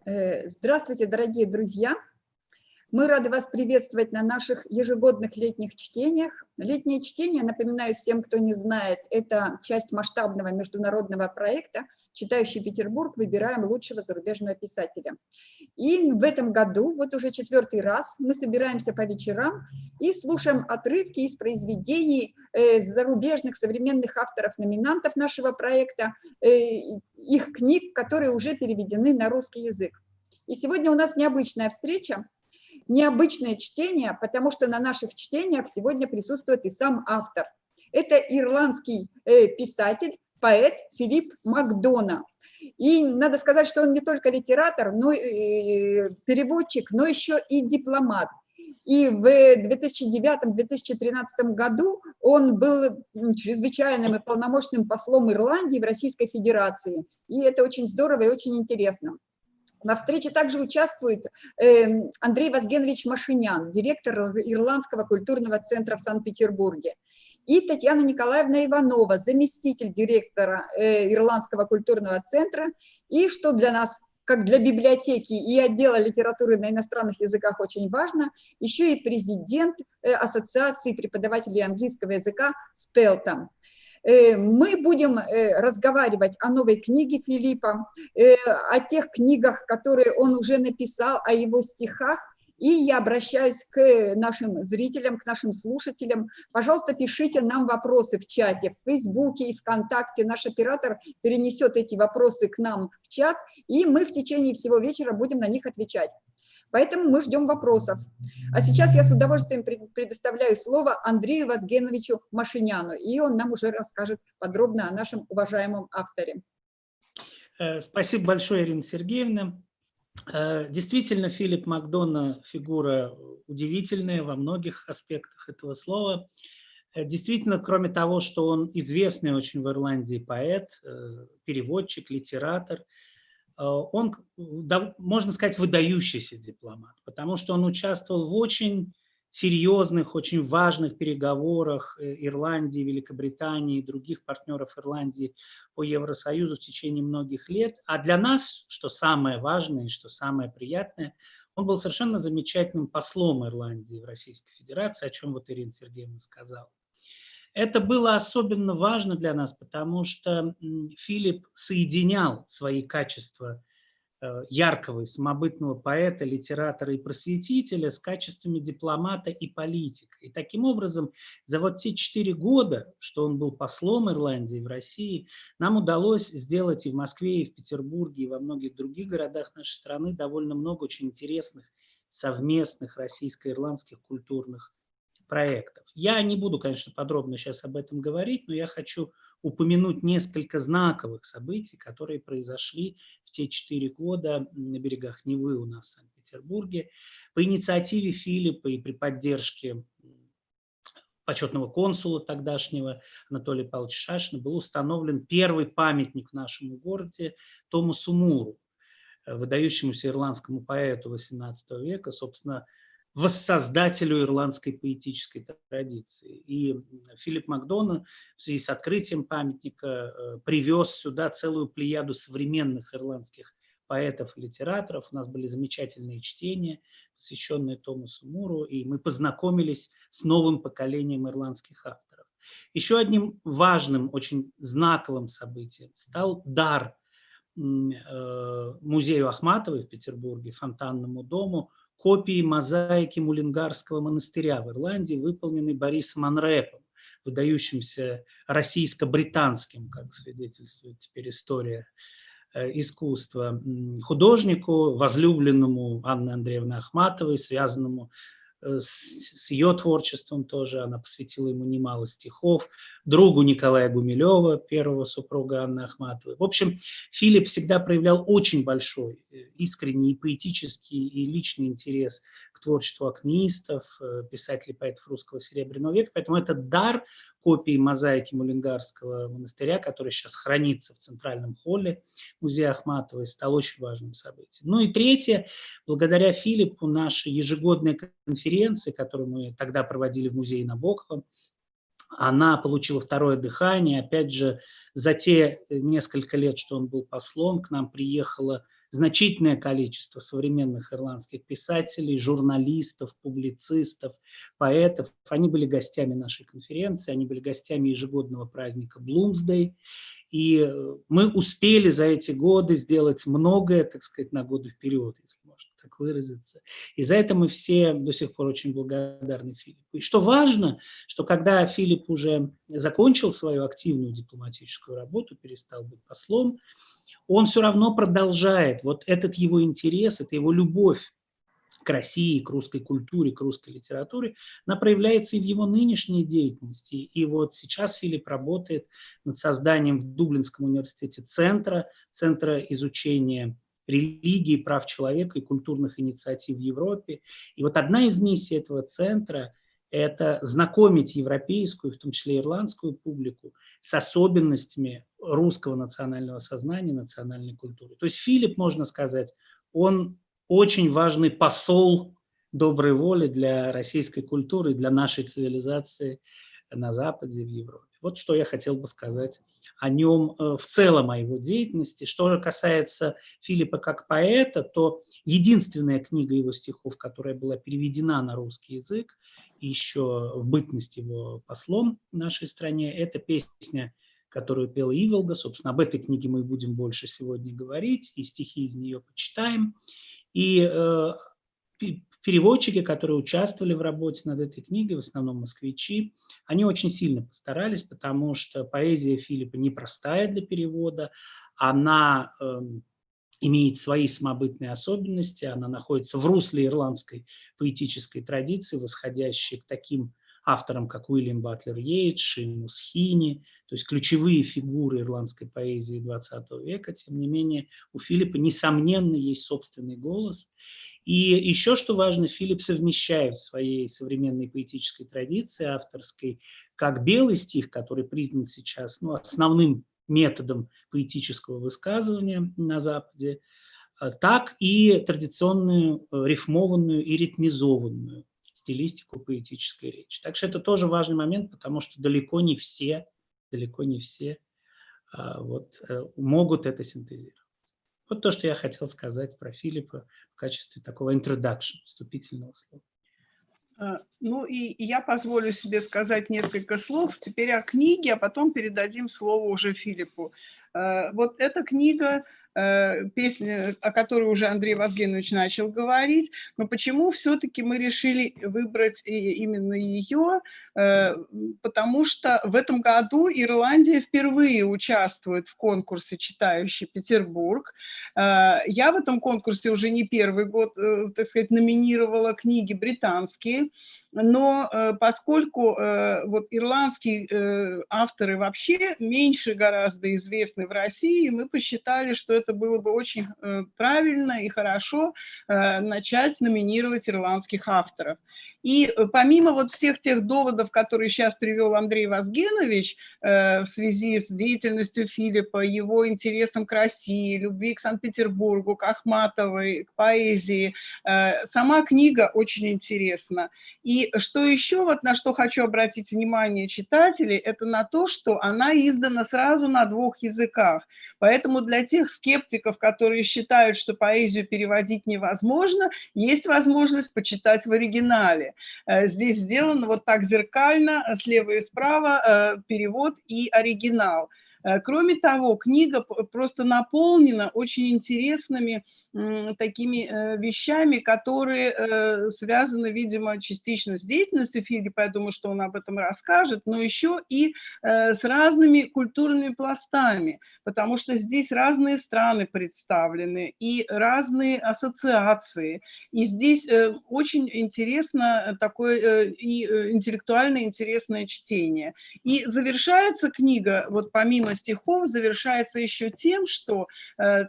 Здравствуйте, дорогие друзья! Мы рады вас приветствовать на наших ежегодных летних чтениях. Летние чтения, напоминаю всем, кто не знает, это часть масштабного международного проекта «Читающий Петербург. Выбираем лучшего зарубежного писателя». И в этом году, вот уже 4-й раз, мы собираемся по вечерам и слушаем отрывки из произведений зарубежных современных авторов-номинантов нашего проекта, их книг, которые уже переведены на русский язык. И сегодня у нас необычная встреча, необычное чтение, потому что на наших чтениях сегодня присутствует и сам автор. Это ирландский писатель, поэт Филипп МакДона. И надо сказать, что он не только литератор, но и переводчик, но еще и дипломат. И в 2009-2013 году он был чрезвычайным и полномочным послом Ирландии в Российской Федерации. И это очень здорово и очень интересно. На встрече также участвует Андрей Вазгенович Машинян, директор Ирландского культурного центра в Санкт-Петербурге, и Татьяна Николаевна Иванова, заместитель директора Ирландского культурного центра, и, что для нас, как для библиотеки и отдела литературы на иностранных языках очень важно, еще и президент Ассоциации преподавателей английского языка «Спелтом». Мы будем разговаривать о новой книге Филиппа, о тех книгах, которые он уже написал, о его стихах. И я обращаюсь к нашим зрителям, к нашим слушателям. Пожалуйста, пишите нам вопросы в чате, в Фейсбуке и ВКонтакте. Наш оператор перенесет эти вопросы к нам в чат, и мы в течение всего вечера будем на них отвечать. Поэтому мы ждем вопросов. А сейчас я с удовольствием предоставляю слово Андрею Вазгеновичу Машиняну, и он нам уже расскажет подробно о нашем уважаемом авторе. Спасибо большое, Ирина Сергеевна. Действительно, Филипп МакДона фигура удивительная во многих аспектах этого слова. Действительно, кроме того, что он известный очень в Ирландии поэт, переводчик, литератор, он, можно сказать, выдающийся дипломат, потому что он участвовал в очень серьезных, очень важных переговорах Ирландии, Великобритании и других партнеров Ирландии по Евросоюзу в течение многих лет. А для нас, что самое важное и что самое приятное, он был совершенно замечательным послом Ирландии в Российской Федерации, о чем вот Ирина Сергеевна сказала. Это было особенно важно для нас, потому что Филипп соединял свои качества яркого и самобытного поэта, литератора и просветителя с качествами дипломата и политика. И таким образом, за вот те 4 года, что он был послом Ирландии в России, нам удалось сделать и в Москве, и в Петербурге, и во многих других городах нашей страны довольно много очень интересных совместных российско-ирландских культурных проектов. Я не буду, конечно, подробно сейчас об этом говорить, но я хочу упомянуть несколько знаковых событий, которые произошли в те 4 года на берегах Невы у нас в Санкт-Петербурге. По инициативе Филиппа и при поддержке почетного консула тогдашнего Анатолия Павловича Шашина был установлен первый памятник в нашем городе Томасу Муру, выдающемуся ирландскому поэту XVIII века, собственно, воссоздателю ирландской поэтической традиции. И Филипп МакДона в связи с открытием памятника привез сюда целую плеяду современных ирландских поэтов и литераторов. У нас были замечательные чтения, посвященные Томасу Муру, и мы познакомились с новым поколением ирландских авторов. Еще одним важным, очень знаковым событием стал дар музею Ахматовой в Петербурге, Фонтанному дому, копии мозаики Мулингарского монастыря в Ирландии, выполненной Борисом Анрепом, выдающимся российско-британским, как свидетельствует теперь история искусства, художнику, возлюбленному Анны Андреевны Ахматовой, связанному с ее творчеством тоже. Она посвятила ему немало стихов, другу Николая Гумилева, первого супруга Анны Ахматовой. В общем, Филипп всегда проявлял очень большой, искренний, поэтический и личный интерес к творчеству акмеистов, писателей, поэтов русского серебряного века. Поэтому этот дар копии мозаики Мулингарского монастыря, который сейчас хранится в центральном холле музея Ахматовой, стал очень важным событием. Ну и третье, благодаря Филиппу наша ежегодная конференция, которую мы тогда проводили в музее Набокова, она получила второе дыхание. Опять же, за те несколько лет, что он был послом, к нам приехало значительное количество современных ирландских писателей, журналистов, публицистов, поэтов. Они были гостями нашей конференции, они были гостями ежегодного праздника Bloomsday. И мы успели за эти годы сделать многое, так сказать, на годы вперед, если можно так выразиться. И за это мы все до сих пор очень благодарны Филиппу. И что важно, что когда Филипп уже закончил свою активную дипломатическую работу, перестал быть послом, он все равно продолжает. Вот этот его интерес, это его любовь к России, к русской культуре, к русской литературе, она проявляется и в его нынешней деятельности. И вот сейчас Филипп работает над созданием в Дублинском университете центра изучения религии, прав человека и культурных инициатив в Европе. И вот одна из миссий этого центра – это знакомить европейскую, в том числе ирландскую публику, с особенностями русского национального сознания, национальной культуры. То есть Филипп, можно сказать, он очень важный посол доброй воли для российской культуры, для нашей цивилизации на Западе, в Европе. Вот что я хотел бы сказать о нем в целом, о его деятельности. Что же касается Филиппа как поэта, то единственная книга его стихов, которая была переведена на русский язык, еще в бытность его послом в нашей стране, это песня, которую пела Иволга. Собственно, об этой книге мы будем больше сегодня говорить, и стихи из нее почитаем. И переводчики, которые участвовали в работе над этой книгой, в основном москвичи, они очень сильно постарались, потому что поэзия Филиппа непростая для перевода, она имеет свои самобытные особенности, она находится в русле ирландской поэтической традиции, восходящей к таким авторам, как Уильям Батлер Йейтс, Шеймус Хини, то есть ключевые фигуры ирландской поэзии XX века. Тем не менее, у Филиппа, несомненно, есть собственный голос. И еще, что важно, Филипп совмещает в своей современной поэтической традиции авторской как белый стих, который признан сейчас основным методом поэтического высказывания на Западе, так и традиционную рифмованную и ритмизованную стилистику поэтической речи. Так что это тоже важный момент, потому что далеко не все могут это синтезировать. Вот то, что я хотел сказать про Филиппа в качестве такого introduction, вступительного слова. Ну и я позволю себе сказать несколько слов теперь о книге, а потом передадим слово уже Филиппу. Вот эта книга, песня, о которой уже Андрей Вазгенович начал говорить, но почему все-таки мы решили выбрать именно ее? Потому что в этом году Ирландия впервые участвует в конкурсе «Читающий Петербург». Я в этом конкурсе уже не первый год, так сказать, номинировала книги британские, но поскольку вот ирландские авторы вообще меньше гораздо известны в России, мы посчитали, что это было бы очень правильно и хорошо начать номинировать ирландских авторов. И помимо вот всех тех доводов, которые сейчас привел Андрей Вазгенович в связи с деятельностью Филиппа, его интересом к России, любви к Санкт-Петербургу, к Ахматовой, к поэзии, сама книга очень интересна. И что еще, вот на что хочу обратить внимание читателей, это на то, что она издана сразу на 2 языках. Поэтому для тех скептиков, которые считают, что поэзию переводить невозможно, есть возможность почитать в оригинале. Здесь сделано вот так зеркально, слева и справа перевод и оригинал. Кроме того, книга просто наполнена очень интересными такими вещами, которые связаны, видимо, частично с деятельностью Филиппа, я думаю, что он об этом расскажет, но еще и с разными культурными пластами, потому что здесь разные страны представлены и разные ассоциации, и здесь очень интересно такое и интеллектуально интересное чтение. И завершается книга, вот помимо стихов, завершается еще тем, что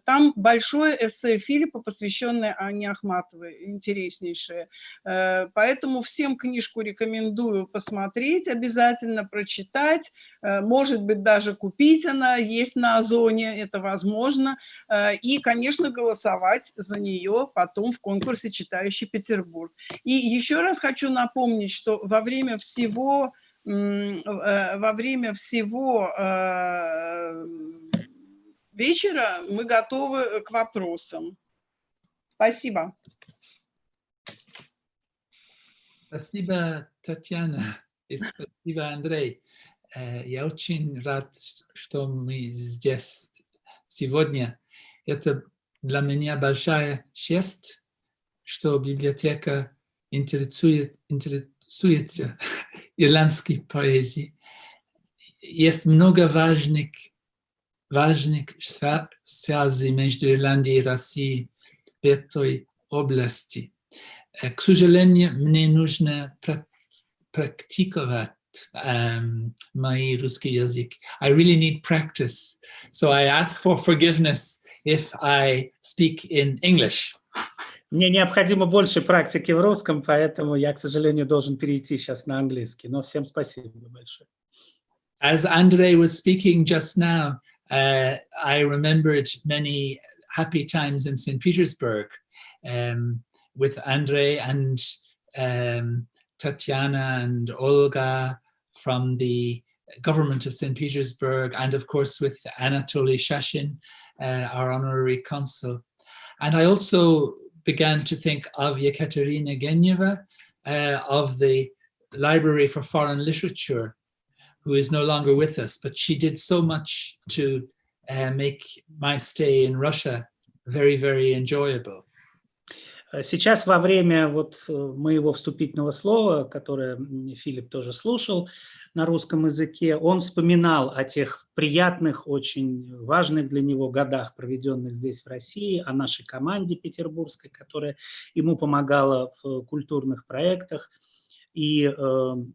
там большое эссе Филиппа, посвященное Анне Ахматовой, интереснейшее. Поэтому всем книжку рекомендую посмотреть, обязательно прочитать, может быть, даже купить, она есть на Озоне, это возможно, и, конечно, голосовать за нее потом в конкурсе «Читающий Петербург». И еще раз хочу напомнить, что во время всего вечера мы готовы к вопросам. Спасибо. Спасибо, Татьяна, и спасибо, Андрей. Я очень рад, что мы здесь сегодня. Это для меня большая честь, что библиотека интересуется ирландской поэзией. Есть много важных связей между Ирландией и Россией в этой области. К сожалению, мне нужно практиковать my русский язык. I really need practice. So I ask for forgiveness if I speak in English. Мне необходимо больше практики в русском, поэтому я, к сожалению, должен перейти сейчас на английский. Но всем спасибо большое. As Andrei was speaking just now, I remembered many happy times in St. Petersburg with Andrei and Tatiana and Olga from the government of St. Petersburg, and of course with Anatoly Shashin, our honorary consul. And I also began to think of Yekaterina Genyeva of the Library for Foreign Literature, who is no longer with us, but she did so much to make my stay in Russia very, very enjoyable. Сейчас во время моего вступительного слова, которое Филипп тоже слушал на русском языке, он вспоминал о тех приятных, очень важных для него годах, проведенных здесь в России, о нашей команде петербургской, которая ему помогала в культурных проектах. И он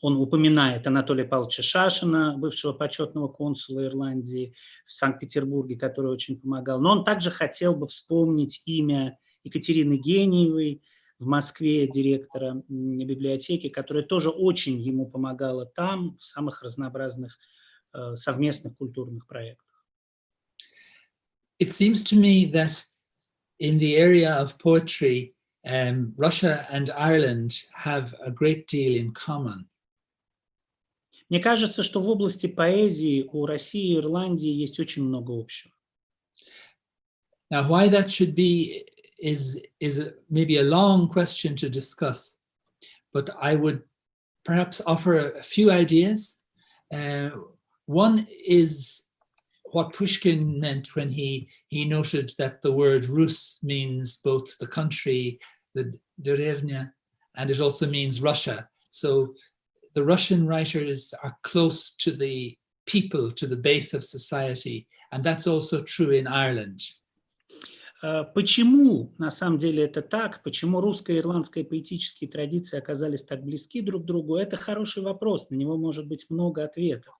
упоминает Анатолия Павловича Шашина, бывшего почетного консула Ирландии в Санкт-Петербурге, который очень помогал. Но он также хотел бы вспомнить имя Екатерины Гениевой в Москве, директора библиотеки, которая тоже очень ему помогала там, в самых разнообразных совместных культурных проектах. It seems to me that in the area of poetry, Russia and Ireland have a great deal in common. Мне кажется, что в области поэзии у России и Ирландии есть очень много общего. Now, why that should be is maybe a long question to discuss, but I would perhaps offer a few ideas. One is what Pushkin meant when he noted that the word Rus means both the country, the derevnya, and it also means Russia. So the Russian writers are close to the people, to the base of society, and that's also true in Ireland. Почему на самом деле это так? Почему русская и ирландская поэтические традиции оказались так близки друг к другу? Это хороший вопрос, на него может быть много ответов.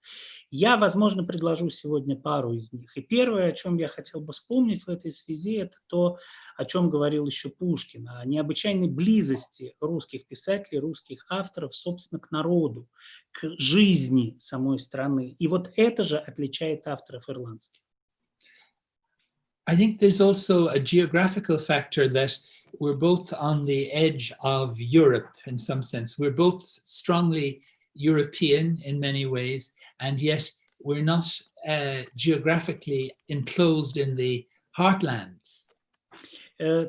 Я, возможно, предложу сегодня пару из них. И первое, о чем я хотел бы вспомнить в этой связи, это то, о чем говорил еще Пушкин, о необычайной близости русских писателей, русских авторов, собственно, к народу, к жизни самой страны. И вот это же отличает авторов ирландских. I think there's also a geographical factor that we're both on the edge of Europe in some sense. We're both strongly European in many ways, and yet we're not geographically enclosed in the heartlands.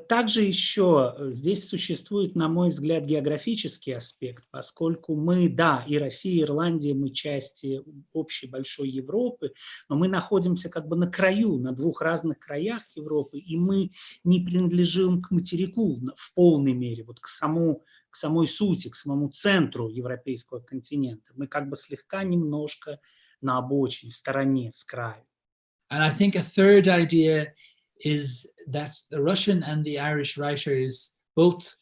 Также еще здесь существует, на мой взгляд, географический аспект, поскольку мы, да, и Россия, и Ирландия, мы части общей большой Европы, но мы находимся как бы на краю, на двух разных краях Европы, и мы не принадлежим к материку в полной мере, вот к самой сути, к самому центру европейского континента. Мы как бы слегка немножко на обочине, в стороне, с краю. And I think a third idea is that the Russian and the Irish writers both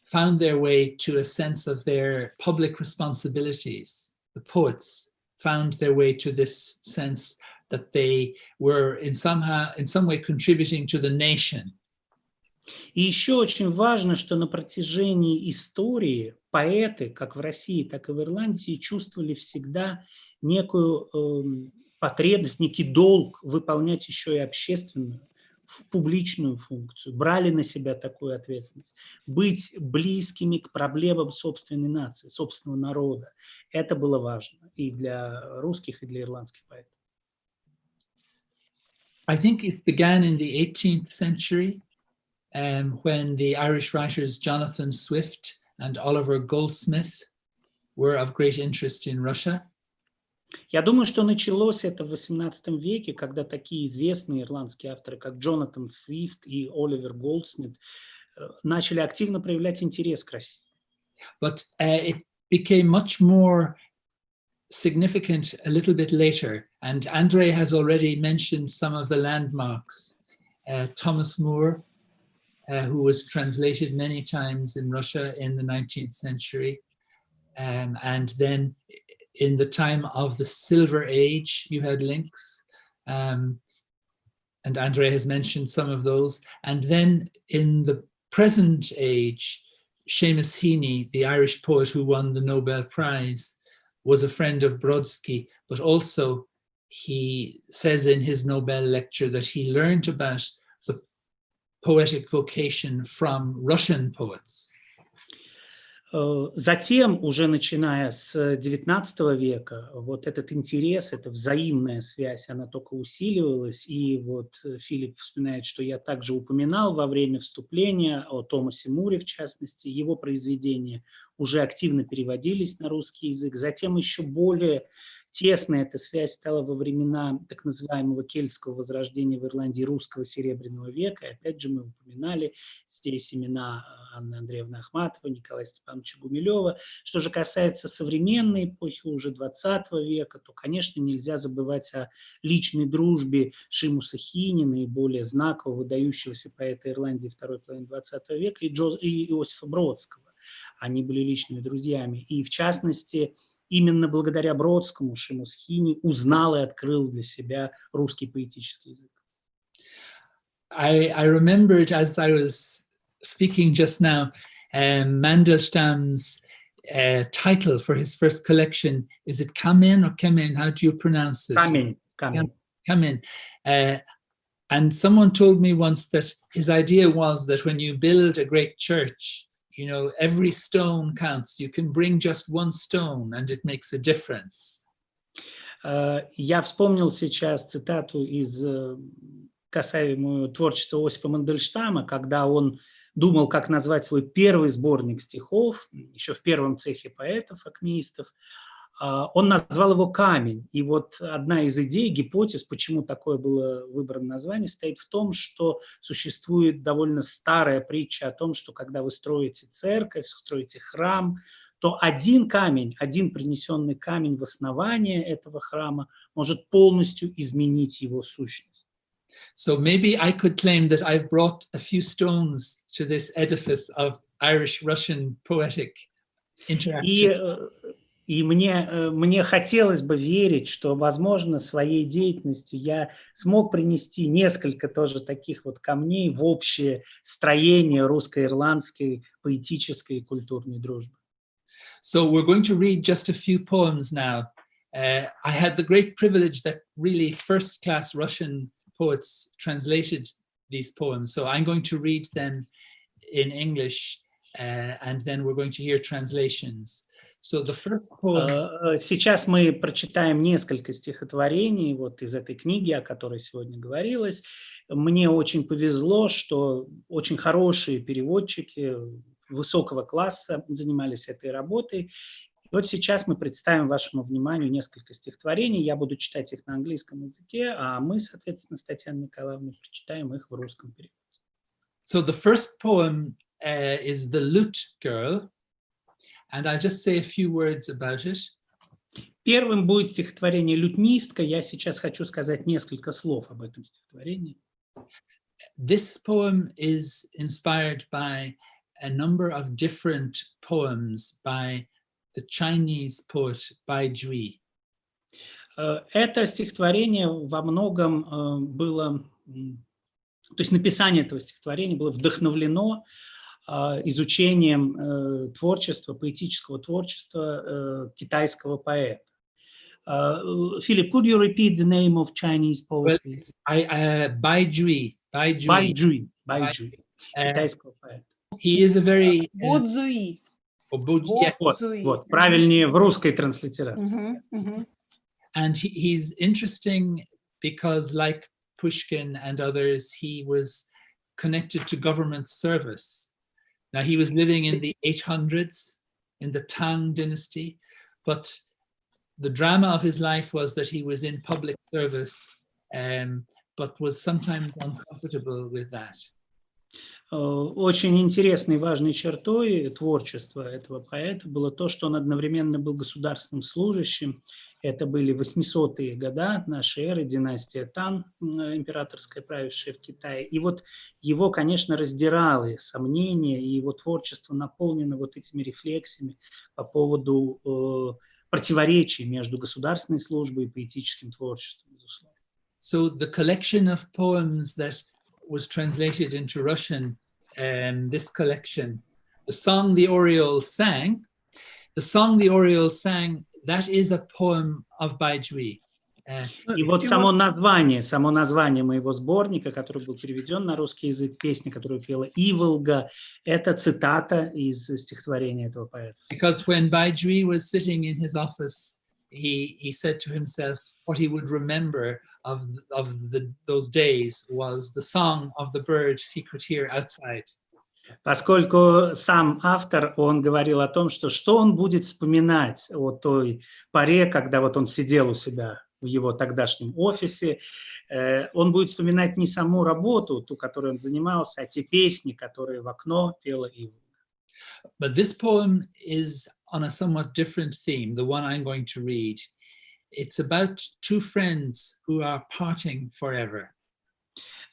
found their way to a sense of their public responsibilities. The poets found their way to this sense that they were in some way contributing to the nation. И еще очень важно, что на протяжении истории поэты, как в России, так и в Ирландии, чувствовали всегда некую потребность, некий долг выполнять еще и общественную, публичную функцию, брали на себя такую ответственность, быть близкими к проблемам собственной нации, собственного народа. Это было важно и для русских, и для ирландских поэтов. I think it began in the 18th century when the Irish writers Jonathan Swift and Oliver Goldsmith were of great interest in Russia. Я думаю, что началось это в XVIII веке, когда такие известные ирландские авторы, как Джонатан Свифт и Оливер Голдсмит, начали активно проявлять интерес к России. But it became much more significant a little bit later, and Andre has already mentioned some of the landmarks. Thomas More, who was translated many times in Russia in the 19th century, and then in the time of the Silver Age, you had links, and Andre has mentioned some of those. And then in the present age, Seamus Heaney, the Irish poet who won the Nobel Prize, was a friend of Brodsky, but also he says in his Nobel lecture that he learned about the poetic vocation from Russian poets. Затем, уже начиная с XIX века, вот этот интерес, эта взаимная связь, она только усиливалась. И вот Филипп вспоминает, что я также упоминал во время вступления о Томасе Муре, в частности. Его произведения уже активно переводились на русский язык. Затем еще более тесная эта связь стала во времена так называемого кельтского возрождения в Ирландии, русского Серебряного века. И опять же мы упоминали здесь имена Анны Андреевны Ахматовой, Николая Степановича Гумилева. Что же касается современной эпохи уже 20 века, то, конечно, нельзя забывать о личной дружбе Шимуса Хини, наиболее знакового, выдающегося поэта Ирландии второй половины 20 века, и Иосифа Бродского. Они были личными друзьями. И, в частности, именно благодаря Бродскому Шимус Хини узнал и открыл для себя русский поэтический язык. I remembered as I was speaking just now, Mandelstam's title for his first collection. Is it Kamen or Kemen? How do you pronounce it? Kamen. And someone told me once that his idea was that when you build a great church, you know, every stone counts. You can bring just one stone and it makes a difference. Я вспомнил сейчас цитату из касаемую творчества Осипа Мандельштама, когда он думал, как назвать свой первый сборник стихов, еще в первом цехе поэтов, акмеистов. Он назвал его «Камень». И вот одна из идей, гипотез, почему такое было выбрано название, стоит в том, что существует довольно старая притча о том, что когда вы строите церковь, строите храм, то один камень, один принесенный камень в основание этого храма может полностью изменить его сущность. So maybe I could claim that I've brought a few stones to this edifice of Irish-Russian poetic interaction. И мне хотелось бы верить, что, возможно, своей деятельностью я смог принести несколько тоже таких вот камней в общее строение русско-ирландской поэтической и культурной дружбы. So we're going to read just a few poems now. I had the great privilege that really first-class Russian poets translated these poems. So I'm going to read them in English, and then we're going to hear translations. So the first poem... Сейчас мы прочитаем несколько стихотворений вот из этой книги, о которой сегодня говорилось. Мне очень повезло, что очень хорошие переводчики высокого класса занимались этой работой. И вот сейчас мы представим вашему вниманию несколько стихотворений. Я буду читать их на английском языке, а мы, соответственно, с Татьяной Николаевной прочитаем их в русском переводе. So the first poem is The Lute Girl. And I'll just say a few words about it. Первым будет стихотворение «Лютнистка». Я сейчас хочу сказать несколько слов об этом стихотворении. This poem is inspired by a number of different poems by the Chinese poet Bai Jui. Это стихотворение во многом было, то есть написание этого стихотворения было вдохновлено изучением творчества, поэтического творчества китайского поэта. Philip, could you repeat the name of Chinese poet? Bai Jui. Bai Jui. Китайского поэта. He is a very... Бодзуи. Вот, правильнее в русской транслитерации. And he's interesting because, like Pushkin and others, he was connected to government service. Now, he was living in the 800s, in the Tang dynasty, but the drama of his life was that he was in public service, but was sometimes uncomfortable with that. Очень интересной и важной чертой творчества этого поэта было то, что он одновременно был государственным служащим. Это были 800-е годы нашей эры, династия Тан, императорская, правившая в Китае. И вот его, конечно, раздирало сомнения, и его творчество наполнено вот этими рефлексиями по поводу противоречий между государственной службой и поэтическим творчеством, безусловно. So the collection of poems that was translated into Russian, this collection, the song the Oriole sang, that is a poem of Baizhui. И вот само название моего сборника, который был переведен на русский язык, песня, которую пела Иволга, это цитата из стихотворения этого поэта. Because when Baizhui was sitting in his office, he said to himself, what he would remember of those days was the song of the bird he could hear outside. Поскольку сам автор, он говорил о том, что он будет вспоминать о той поре, когда вот он сидел у себя в его тогдашнем офисе, он будет вспоминать не саму работу, ту, которой он занимался, а те песни, которые в окно пела Иволга. But this poem is on a somewhat different theme, the one I'm going to read. It's about two friends who are parting forever.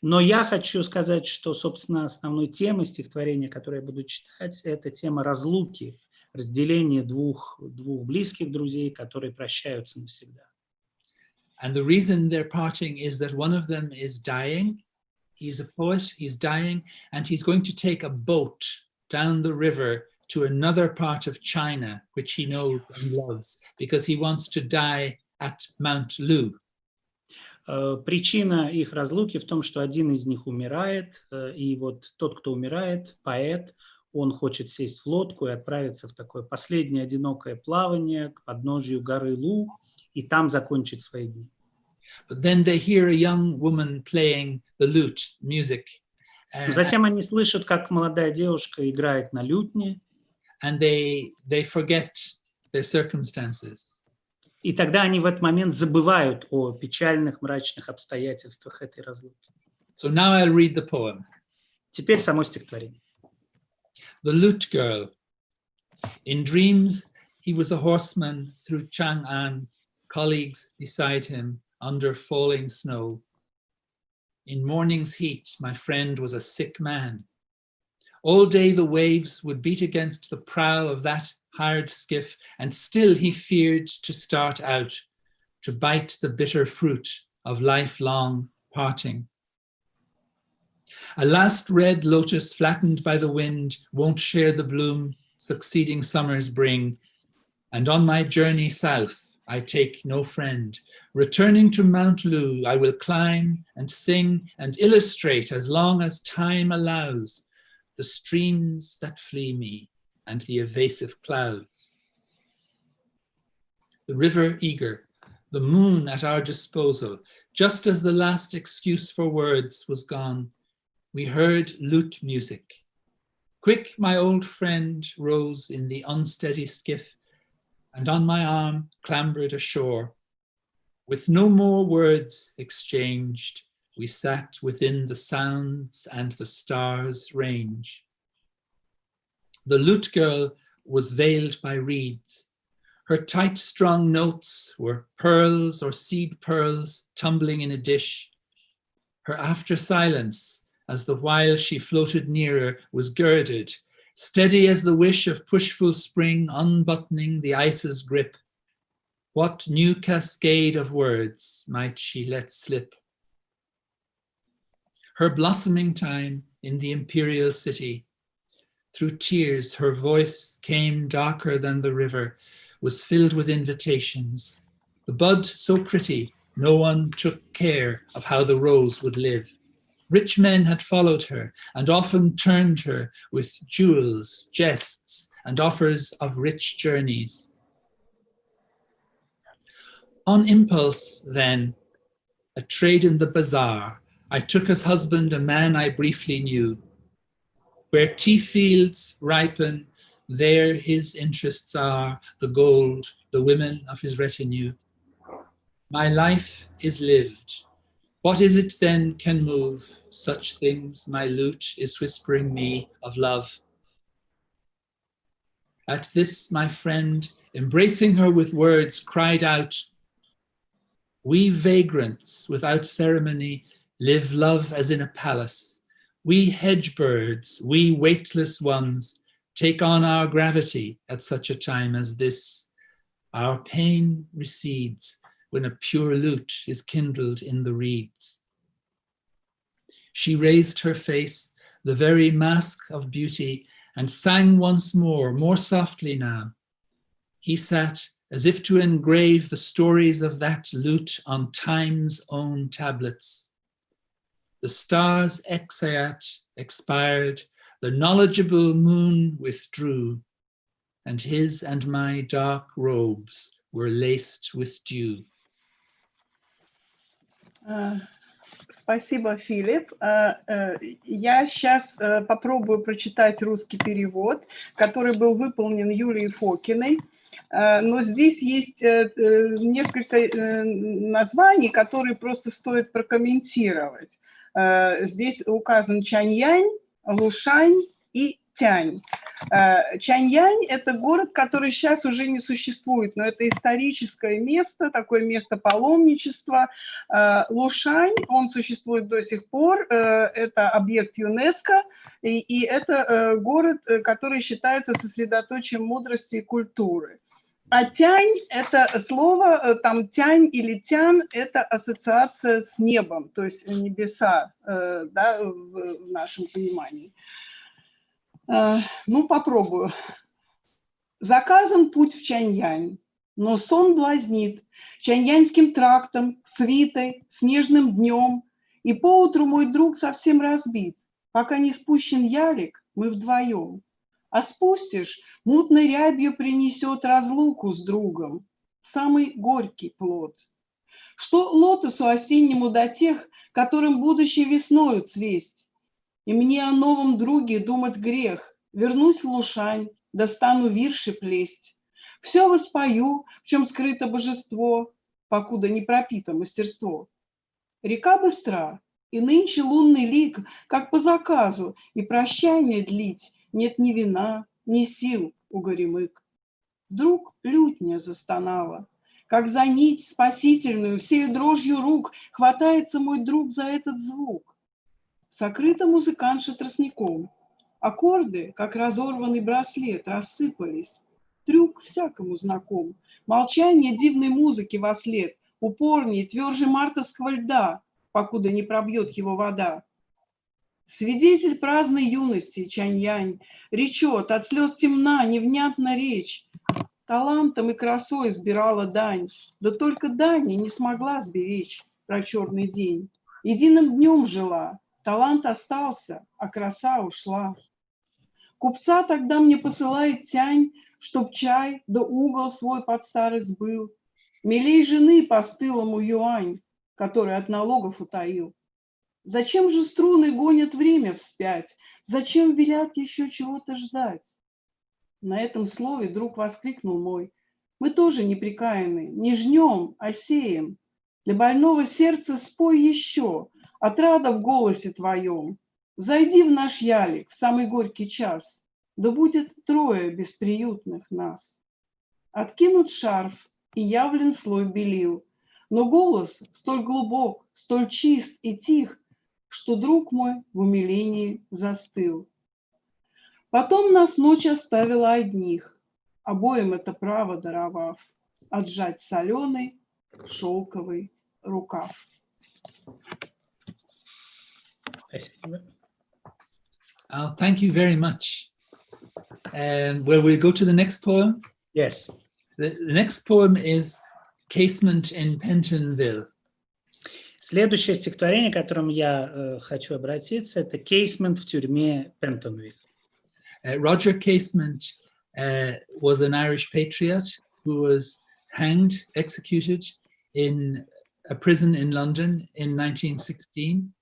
Но я хочу сказать, что, собственно, основной темой стихотворения, которое я буду читать, это тема разлуки, разделения двух близких друзей, которые прощаются навсегда. And the reason they're parting is that one of them is dying. He's a poet, he's dying, and he's going to take a boat down the river to another part of China, which he knows and loves, because he wants to die at Mount Lu. Причина их разлуки в том, что один из них умирает, и вот тот, кто умирает, поэт, он хочет сесть в лодку и отправиться в такое последнее одинокое плавание к подножию горы Лу, и там закончить свои дни. But then they hear a young woman playing the lute, music. Затем они слышат, как молодая девушка играет на лютне. And they forget their circumstances. И тогда они в этот момент забывают о печальных, мрачных обстоятельствах этой разлуки. So now I'll read the poem. Теперь само стихотворение. The Lute Girl. In dreams, he was a horseman through Chang'an, colleagues beside him under falling snow. In morning's heat, my friend was a sick man. All day the waves would beat against the prow of that hard skiff, and still he feared to start out, to bite the bitter fruit of lifelong parting. A last red lotus flattened by the wind won't share the bloom succeeding summers bring, and on my journey south I take no friend. Returning to Mount Lu, I will climb and sing and illustrate as long as time allows the streams that flee me and the evasive clouds. The river eager, the moon at our disposal, just as the last excuse for words was gone, we heard lute music. Quick, my old friend rose in the unsteady skiff, and on my arm clambered ashore. With no more words exchanged, we sat within the sounds and the stars' range. The lute girl was veiled by reeds. Her tight strung notes were pearls or seed pearls tumbling in a dish. Her after silence, as the while she floated nearer, was girded, steady as the wish of pushful spring unbuttoning the ice's grip. What new cascade of words might she let slip? Her blossoming time in the imperial city. Through tears, her voice came darker than the river, was filled with invitations. The bud so pretty, no one took care of how the rose would live. Rich men had followed her and often turned her with jewels, jests, and offers of rich journeys. On impulse, then, a trade in the bazaar. I took as husband a man I briefly knew. Where tea fields ripen, there his interests are, the gold, the women of his retinue. My life is lived. What is it then can move such things? My lute is whispering me of love. At this, my friend, embracing her with words, cried out, we vagrants without ceremony live love as in a palace. We hedge birds, we weightless ones, take on our gravity at such a time as this. Our pain recedes when a pure lute is kindled in the reeds. She raised her face, the very mask of beauty, and sang once more softly now. He sat as if to engrave the stories of that lute on time's own tablets. The stars exeat expired, the knowledgeable moon withdrew, and his and my dark robes were laced with dew. Спасибо, Филипп. Я сейчас попробую прочитать русский перевод, который был выполнен Юлией Фокиной. Но здесь есть несколько названий, которые просто стоит прокомментировать. Здесь указан Чаньянь, Лушань и Тянь. Чаньянь – это город, который сейчас уже не существует, но это историческое место, такое место паломничества. Лушань, он существует до сих пор, это объект ЮНЕСКО, и это город, который считается сосредоточием мудрости и культуры. А Тянь – это слово, там Тянь или Тян – это ассоциация с небом, то есть небеса, да, в нашем понимании. Ну, попробую. Заказан путь в Чаньянь, но сон блазнит Чаньяньским трактом, свитой, снежным днем, и поутру мой друг совсем разбит. Пока не спущен ялик, мы вдвоем. А спустишь, мутной рябью принесет разлуку с другом, самый горький плод. Что лотосу осеннему до тех, которым будущее весною цвесть? И мне о новом друге думать грех. Вернусь в Лушань, достану вирши плесть. Все воспою, в чем скрыто божество, покуда не пропито мастерство. Река быстра, и нынче лунный лик, как по заказу, и прощание длить нет ни вина, ни сил у горемык. Вдруг лютня застонала, как за нить спасительную, всею дрожью рук хватается мой друг за этот звук. Сокрыта музыкантша тростником. Аккорды, как разорванный браслет, рассыпались. Трюк всякому знаком. Молчание дивной музыки вослед. Упорнее, тверже мартовского льда, покуда не пробьет его вода. Свидетель праздной юности, Чаньянь, речет, от слез темна, невнятна речь. Талантом и красой сбирала дань, да только дани не смогла сберечь про черный день. Единым днем жила. Талант остался, а краса ушла. Купца тогда мне посылает Тянь, чтоб чай да угол свой под старость был. Милей жены по стылому юань, который от налогов утаил. Зачем же струны гонят время вспять? Зачем велят еще чего-то ждать? На этом слове друг воскликнул мой. Мы тоже непрекаянны, не жнем, а сеем. Для больного сердца спой еще, отрада в голосе твоем. Взойди в наш ялик в самый горький час, да будет трое бесприютных нас. Откинут шарф и явлен слой белил, но голос столь глубок, столь чист и тих, что друг мой в умилении застыл. Потом нас ночь оставила одних, обоим это право даровав, отжать соленый шелковый рукав. Thank you very much. Well, we'll go to the next poem. Yes. The next poem is Casement in Pentonville. Следующее стихотворение, к которому я хочу обратиться, это «Кейсмент в тюрьме Пентонвилл». Roger Casement was an Irish patriot who was hanged, executed in a prison in London in 1916.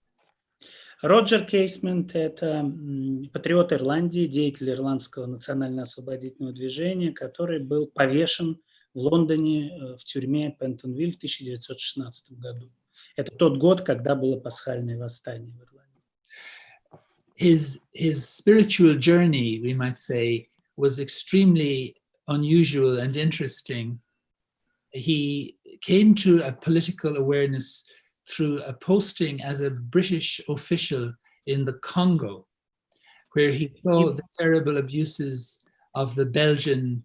Роджер Кейсмент – это патриот Ирландии, деятель Ирландского национально-освободительного движения, который был повешен в Лондоне в тюрьме Пентонвиль в 1916 году. Это тот год, когда было пасхальное восстание в Ирландии. His spiritual journey, we might say, was extremely unusual and interesting. He came to a political awareness through a posting as a British official in the Congo, where he saw the terrible abuses of the Belgian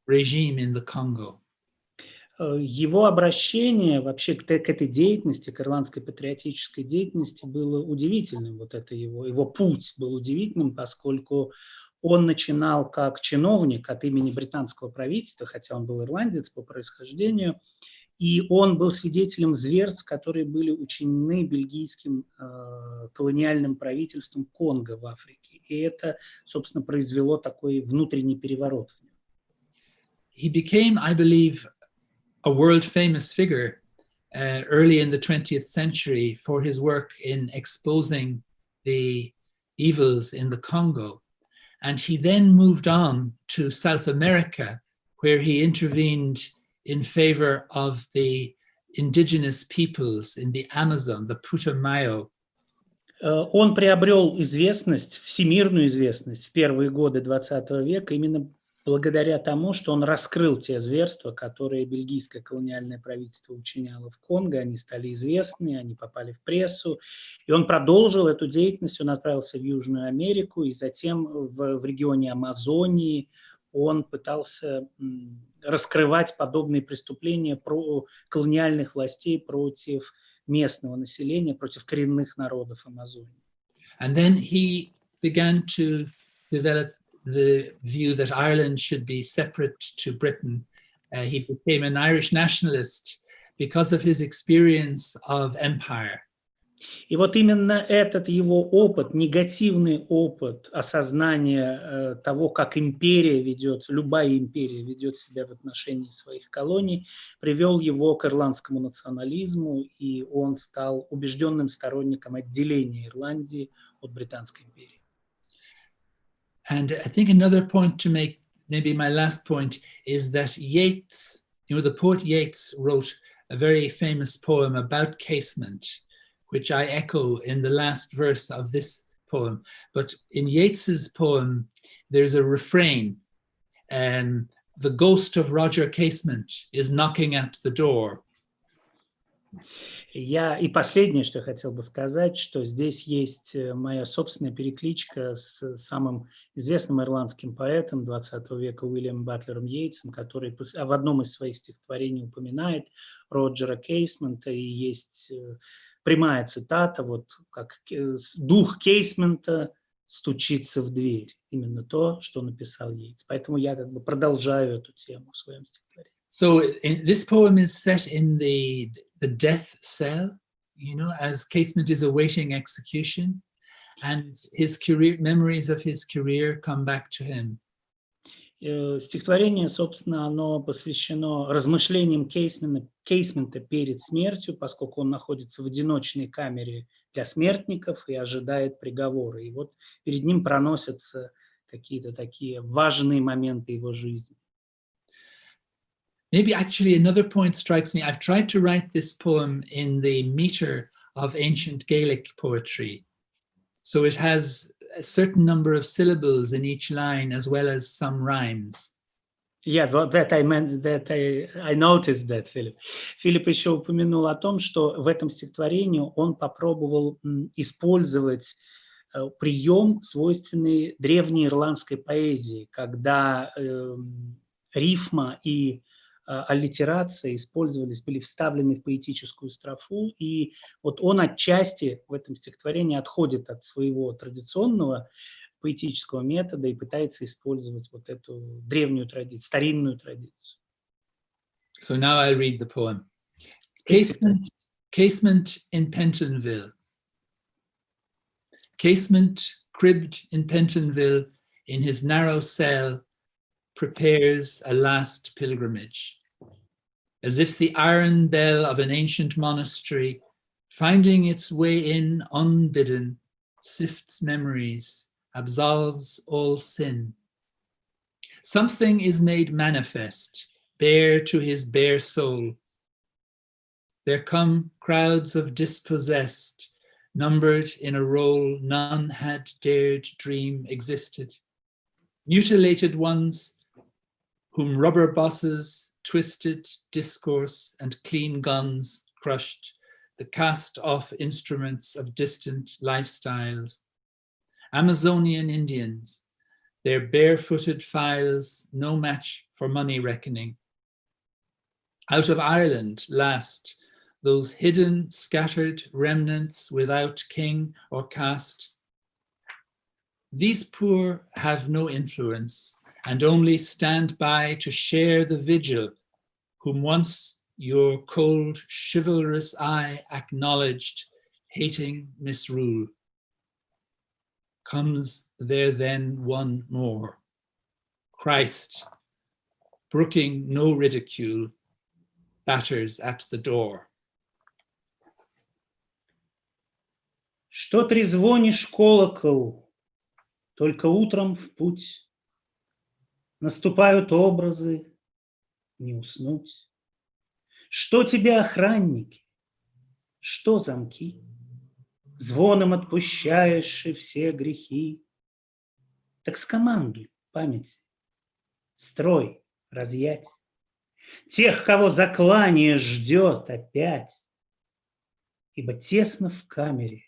regime in the Congo. Его обращение вообще к этой деятельности, к ирландской патриотической деятельности, было удивительным. Вот это его путь был удивительным, поскольку он начинал как чиновник от имени британского правительства, хотя он был ирландец по происхождению, и он был свидетелем зверств, которые были учинены бельгийским колониальным правительством Конго в Африке. И это, собственно, произвело такой внутренний переворот в нем. He became, I believe, a world-famous figure early in the 20th century for his work in exposing the evils in the Congo. And he then moved on to South America, where he intervened in favor of the indigenous peoples in the Amazon, the Putumayo. Он приобрел известность, всемирную известность в первые годы XX века именно благодаря тому, что он раскрыл те зверства, которые бельгийское колониальное правительство учиняло в Конго. Они стали известны, они попали в прессу. И он продолжил эту деятельность, он отправился в Южную Америку, и затем в регионе Амазонии он пытался раскрывать подобные преступления колониальных властей против местного населения, против коренных народов Амазонии. And then he began to develop the view that Ireland should be separate to Britain. He became an Irish nationalist because of his experience of empire. И вот именно этот его опыт, негативный опыт осознания того, как империя ведет, любая империя ведет себя в отношении своих колоний, привел его к ирландскому национализму, и он стал убежденным сторонником отделения Ирландии от Британской империи. And I think another point to make, maybe my last point, is that Yeats, the poet Yeats wrote a very famous poem about casement, which I echo in the last verse of this poem. But in Yeats's poem, there's a refrain, the ghost of Roger Casement is knocking at the door. И последнее, что я хотел бы сказать, что здесь есть моя собственная перекличка с самым известным ирландским поэтом 20 века Уильямом Батлером Йейтсом, который в одном из своих стихотворений упоминает Роджера Кейсмента, и есть прямая цитата, вот как дух Кейсмента стучится в дверь. Именно то, что написал Йейтс. Поэтому я как бы продолжаю эту тему в своем стихотворении. So this poem is set in the death cell, as Casement is awaiting execution, and his career, memories of his career come back to him. Стихотворение, собственно, оно посвящено размышлениям Кейсмента перед смертью, поскольку он находится в одиночной камере для смертников и ожидает приговора. И вот перед ним проносятся какие-то такие важные моменты его жизни. Maybe actually another point strikes me. I've tried to write this poem in the meter of ancient Gaelic poetry. So it has a certain number of syllables in each line as well as some rhymes. Yeah, that I meant, that I noticed that, Philip. Филипп еще упомянул о том, что в этом стихотворении он попробовал использовать прием, свойственный древней ирландской поэзии, когда рифма и аллитерация использовались, были вставлены в поэтическую строфу, и вот он отчасти в этом стихотворении отходит от своего традиционного поэтического метода и пытается использовать вот эту древнюю традицию, старинную традицию. So now I read the poem. Casement in Pentonville. Casement, cribbed in Pentonville, in his narrow cell, prepares a last pilgrimage. as if the iron bell of an ancient monastery, finding its way in unbidden, sifts memories, absolves all sin. Something is made manifest, bare to his bare soul. There come crowds of dispossessed, numbered in a roll none had dared dream existed. Mutilated ones, whom rubber bosses, twisted discourse, and clean guns crushed, the cast-off instruments of distant lifestyles. Amazonian Indians, their barefooted files no match for money reckoning. Out of Ireland, last, those hidden, scattered remnants without king or caste. These poor have no influence and only stand by to share the vigil, whom once your cold, chivalrous eye acknowledged, hating misrule. Comes there then one more, Christ, brooking no ridicule, batters at the door. Что трезвонишь, колокол, только утром в путь. Наступают образы, не уснуть. Что тебе охранники, что замки? Звоном отпущаешь и все грехи. Так скомандуй память, строй разъять. Тех, кого заклание ждет опять. Ибо тесно в камере,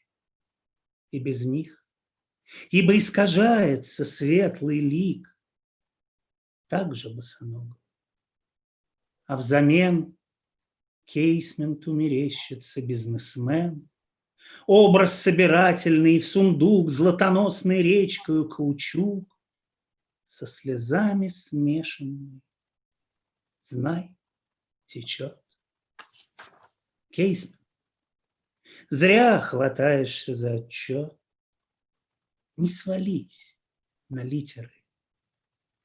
и без них, ибо искажается светлый лик, так же босоногом. А взамен кейсменту мерещится бизнесмен, образ собирательный в сундук, златоносной речкою каучук, со слезами смешанными, знай, течет. Кейсмент, зря хватаешься за отчет. Не свалить на литеры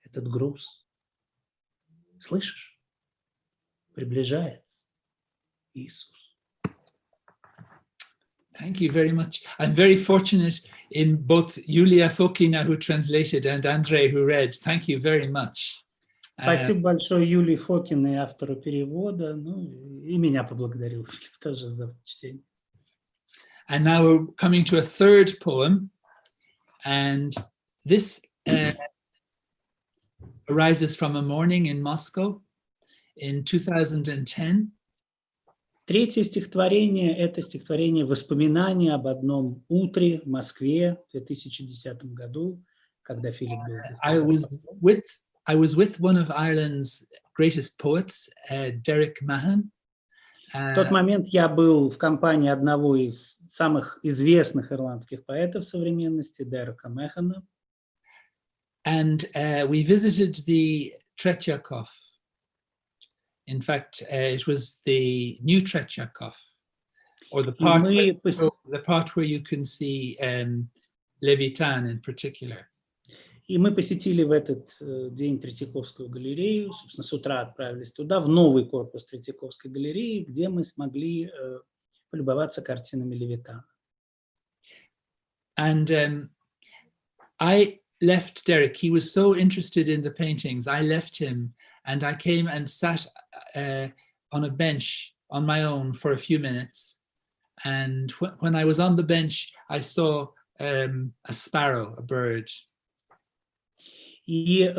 этот груз. Слышишь? Приближается Иисус. Thank you very much. I'm very fortunate in both Yulia Fokina, who translated, and Andrei, who read. Thank you very much. Спасибо большое Юлии Фокиной, автору перевода. Ну, и меня поблагодарил Филипп тоже за чтение. And now we're coming to a third poem. And this arises from a morning in Moscow in 2010. Третье стихотворение – это стихотворение «Воспоминания об одном утре в Москве» в 2010 году, когда Филипп был здесь. I was with one of Ireland's greatest poets, Derek Mahon. В тот момент я был в компании одного из самых известных ирландских поэтов современности, Дерека Махона. And we visited the Tretyakov. In fact, it was the new Tretyakov, or the part where you can see Levitan in particular. И мы посетили в этот день Третьяковскую галерею, собственно, с утра отправились туда, в новый корпус Третьяковской галереи, где мы смогли полюбоваться картинами Левитана. And I left Derek. He was so interested in the paintings. I left him and I came and sat on a bench on my own for a few minutes. And when I was on the bench, I saw a sparrow, a bird. И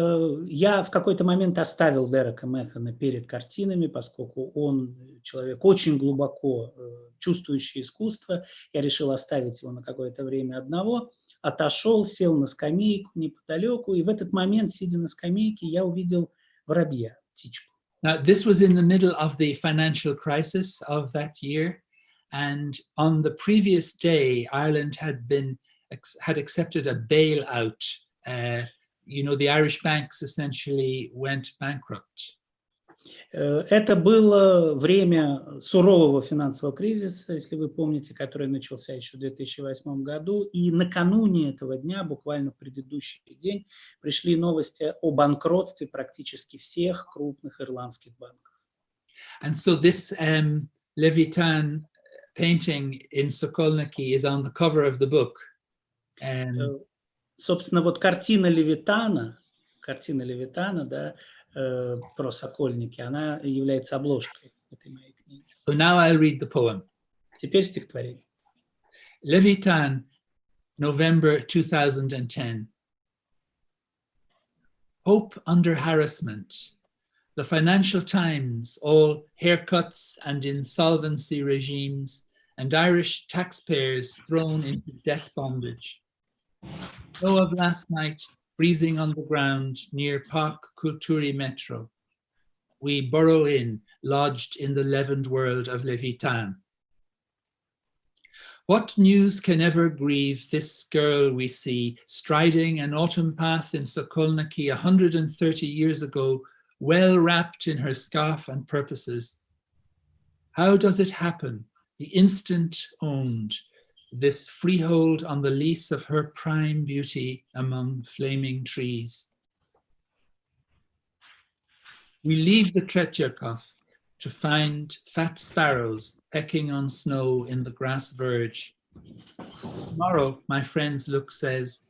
я в какой-то момент оставил Дерека Махона перед картинами, поскольку он человек очень глубоко чувствующий искусство. Я решил оставить его на какое-то время одного, отошел, сел на скамейку неподалеку, и в этот момент, сидя на скамейке, я увидел воробья, птичку. Now, this was in the middle of the financial crisis of that year, and on the previous day, Ireland had accepted a bailout. You know, the Irish banks essentially went bankrupt. Это было время сурового финансового кризиса, если вы помните, который начался еще в 2008 году. И накануне этого дня, буквально в предыдущий день, пришли новости о банкротстве практически всех крупных ирландских банков. And so this Levitan painting in Sokolniki is on the cover of the book. Собственно, вот картина Левитана, да, про Сокольники, она является обложкой этой моей книги. So now I'll read the poem. Теперь стихотворение. Levitan, November 2010. Hope under harassment. The Financial Times, all haircuts and insolvency regimes, and Irish taxpayers thrown into debt bondage. Snow of last night, freezing on the ground near Park Kulturi Metro. We burrow in, lodged in the leavened world of Levitan. What news can ever grieve this girl we see striding an autumn path in Sokolniki 130 years ago, well wrapped in her scarf and purposes? How does it happen, the instant owned, this freehold on the lease of her prime beauty among flaming trees? We leave the Tretyakov to find fat sparrows pecking on snow in the grass verge. Tomorrow, my friend's look says,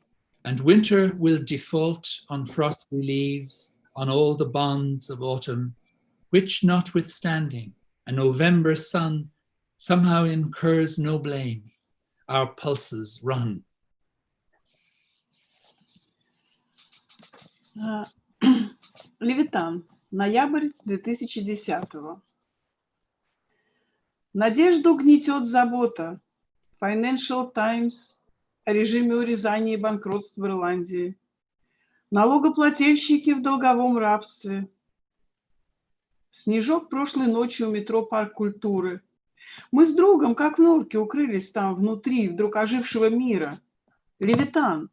and winter will default on frosty leaves, on all the bonds of autumn, which notwithstanding, a November sun somehow incurs no blame. Our pulses run. Левитан, ноябрь 2010-го. Надежду гнетет забота. Financial Times о режиме урезания и банкротства в Ирландии. Налогоплательщики в долговом рабстве. Снежок прошлой ночью у метро Парк Культуры. Мы с другом, как в норке, укрылись там внутри вдруг ожившего мира. Левитан.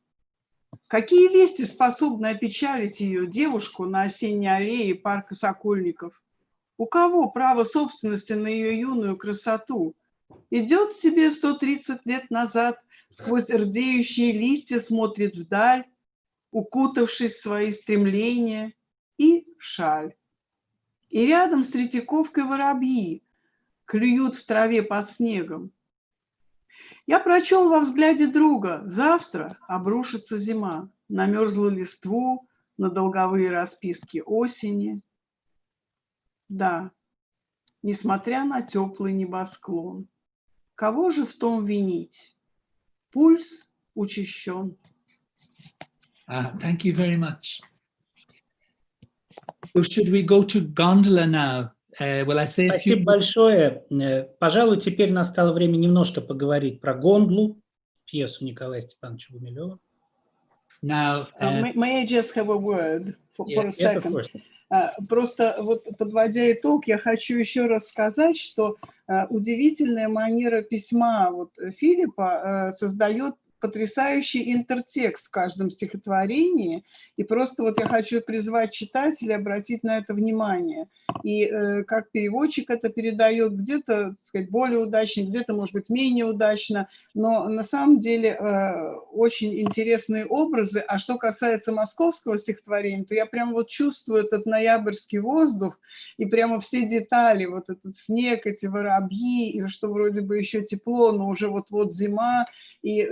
Какие вести способны опечалить ее, девушку, на осенней аллее парка Сокольников? У кого право собственности на ее юную красоту? Идет себе 130 лет назад, сквозь рдеющие листья смотрит вдаль, укутавшись в свои стремления и шаль. И рядом с Третьяковкой воробьи клюют в траве под снегом. Я прочел во взгляде друга: завтра обрушится зима на мерзлую листву, на долговые расписки осени. Да, несмотря на теплый небосклон, кого же в том винить? Пульс учащен. Thank you very much. So should we go to Gondola now? Will I say a few... Спасибо большое. Пожалуй, теперь настало время немножко поговорить про «Гондлу», пьесу Николая Степановича Гумилева. Now, May I just have a word for a Yes, of second? course. Просто вот подводя итог, я хочу еще раз сказать, что удивительная манера письма вот Филиппа создает потрясающий интертекст в каждом стихотворении, и просто вот я хочу призвать читателей обратить на это внимание. И как переводчик это передает, где-то, так сказать, более удачно, где-то, может быть, менее удачно, но на самом деле очень интересные образы. А что касается московского стихотворения, то я прямо вот чувствую этот ноябрьский воздух, и прямо все детали, вот этот снег, эти воробьи, и что вроде бы еще тепло, но уже вот-вот зима, и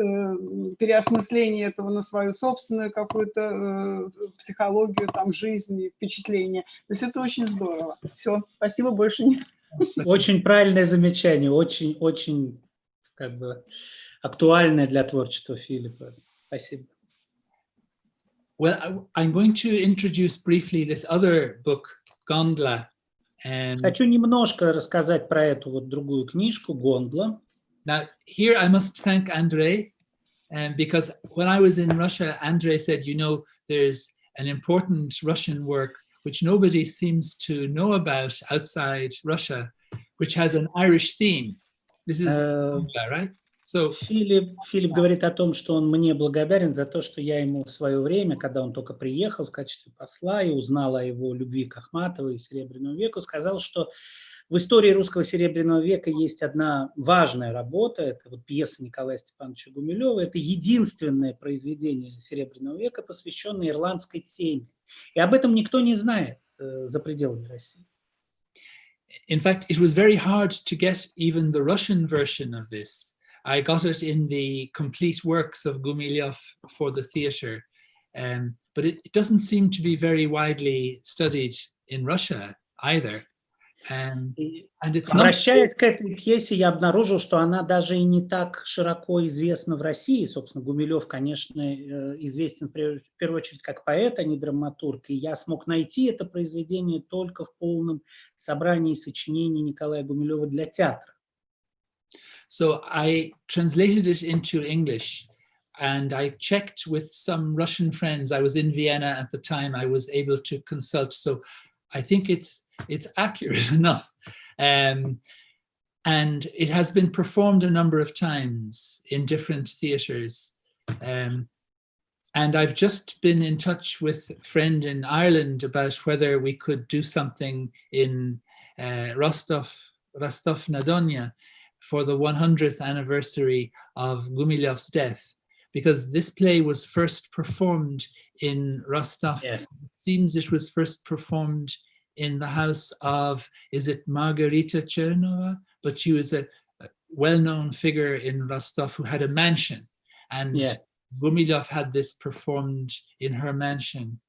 переосмысление этого на свою собственную какую-то психологию, там, жизни, впечатления. То есть это очень здорово. Все, спасибо, больше нет. Очень правильное замечание, очень как бы актуальное для творчества Филиппа. Спасибо. Well, I'm going to introduce briefly this other book, Gondola. Хочу немножко рассказать про эту вот другую книжку «Гондла». Now, here I must thank Andrei, because when I was in Russia, Andrei said, you know, there's an important Russian work which nobody seems to know about outside Russia, which has an Irish theme. This is right? So, Филипп говорит о том, что он мне благодарен за то, что я ему в свое время, когда он только приехал в качестве посла и узнал о его любви к Ахматовой и Серебряному веку, сказал, что в истории русского Серебряного века есть одна важная работа, это вот пьеса Николая Степановича Гумилева, это единственное произведение Серебряного века, посвященное ирландской теме. И об этом никто не знает за пределами России. In fact, it was very hard to get even the Russian version of this. I got it in the complete works of Gumilyov for the theatre, but it doesn't seem to be very widely studied in Russia either. And it's not... Обращаясь к этой пьесе, я обнаружил, что она даже и не так широко известна в России. Собственно, Гумилев, конечно, известен в первую очередь как поэт, а не драматург. И я смог найти это произведение только в полном собрании сочинений Николая Гумилева для театра. So I translated it into English, and I checked with some Russian friends. I was in Vienna at the time. I was able to consult. So I think it's accurate enough. And it has been performed a number of times in different theatres. And I've just been in touch with a friend in Ireland about whether we could do something in Rostov-na-Donya for the 100th anniversary of Gumilev's death, because this play was first performed in Rostov. Yes. It seems it was first performed in the house of, is it Margarita Chernova? But she was a well-known figure in Rostov who had a mansion, and yeah. Gumilev had this performed in her mansion.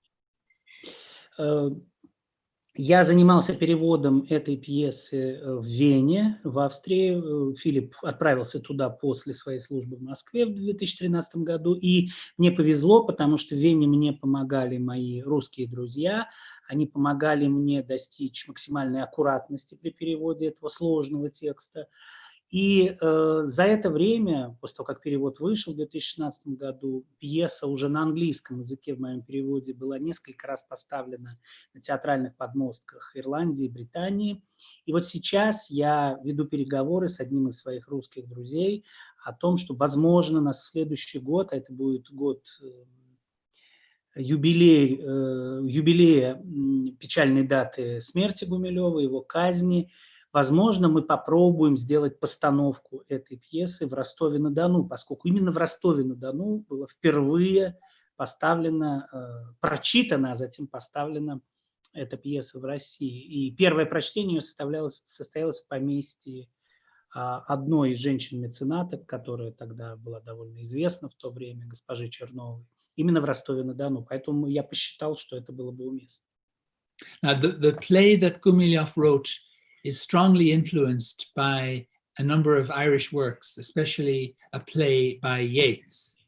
Я занимался переводом этой пьесы в Вене, в Австрии. Филипп отправился туда после своей службы в Москве в 2013 году. И мне повезло, потому что в Вене мне помогали мои русские друзья. Они помогали мне достичь максимальной аккуратности при переводе этого сложного текста. И за это время, после того, как перевод вышел в 2016 году, пьеса уже на английском языке в моем переводе была несколько раз поставлена на театральных подмостках Ирландии, Британии. И вот сейчас я веду переговоры с одним из своих русских друзей о том, что, возможно, нас в следующий год, а это будет год юбилея печальной даты смерти Гумилева, его казни, возможно, мы попробуем сделать постановку этой пьесы в Ростове-на-Дону, поскольку именно в Ростове-на-Дону была впервые поставлена, прочитана, а затем поставлена эта пьеса в России. И первое прочтение состоялось в поместье одной из женщин-меценаток, которая тогда была довольно известна в то время, госпожи Черновой, именно в Ростове-на-Дону. Поэтому я посчитал, что это было бы уместно. Now, the play that Gumilev wrote is strongly influenced by a number of Irish works, especially a play by Yeats.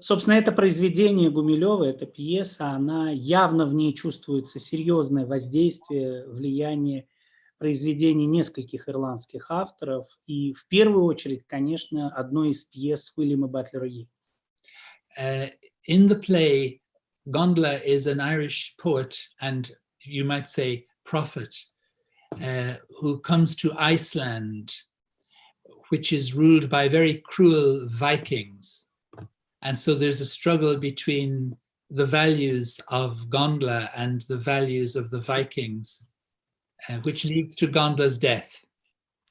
Собственно, это произведение Гумилева, эта пьеса, она явно в ней чувствуется серьезное воздействие, влияние произведений нескольких ирландских авторов, и в первую очередь, конечно, одной из пьес Уильяма Батлера Йейтса. In the play, Gondla is an Irish poet and, you might say, prophet who comes to Iceland, which is ruled by very cruel Vikings. And so there's a struggle between the values of Gondla and the values of the Vikings, which leads to Gondla's death.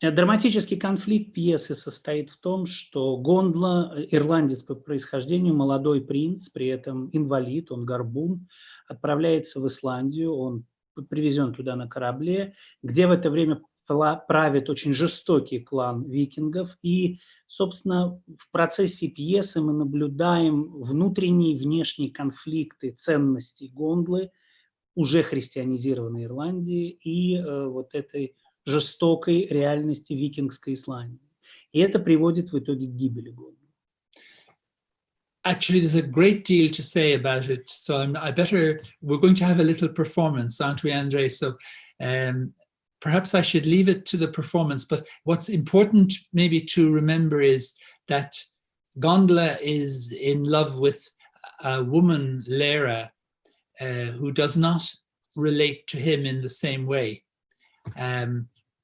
Драматический конфликт пьесы состоит в том, что Гондла, ирландец по происхождению, молодой принц, при этом инвалид, он горбун, отправляется в Исландию, он привезен туда на корабле, где в это время правит очень жестокий клан викингов. И, собственно, в процессе пьесы мы наблюдаем внутренние и внешние конфликты ценностей Гондлы, уже христианизированной Ирландии, и вот этой жестокой реальности викингской Исландии. И это приводит в итоге к гибели Гондлы. Actually, there's a great deal to say about it, so we're going to have a little performance, aren't we, Andre? So perhaps I should leave it to the performance, but what's important maybe to remember is that Gondla is in love with a woman, Lera, who does not relate to him in the same way,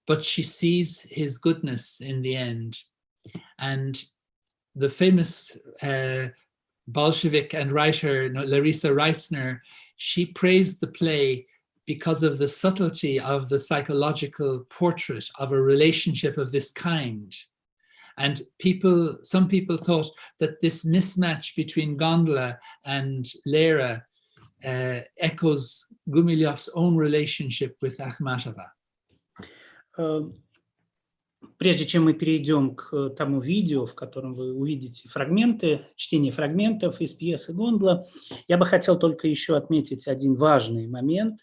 but she sees his goodness in the end. And the famous Bolshevik and writer Larissa Reisner, she praised the play because of the subtlety of the psychological portrait of a relationship of this kind. And some people thought that this mismatch between Gondla and Lera echoes Gumilyov's own relationship with Akhmatova. Прежде чем мы перейдем к тому видео, в котором вы увидите фрагменты, чтение фрагментов из пьесы «Гондла», я бы хотел только еще отметить один важный момент.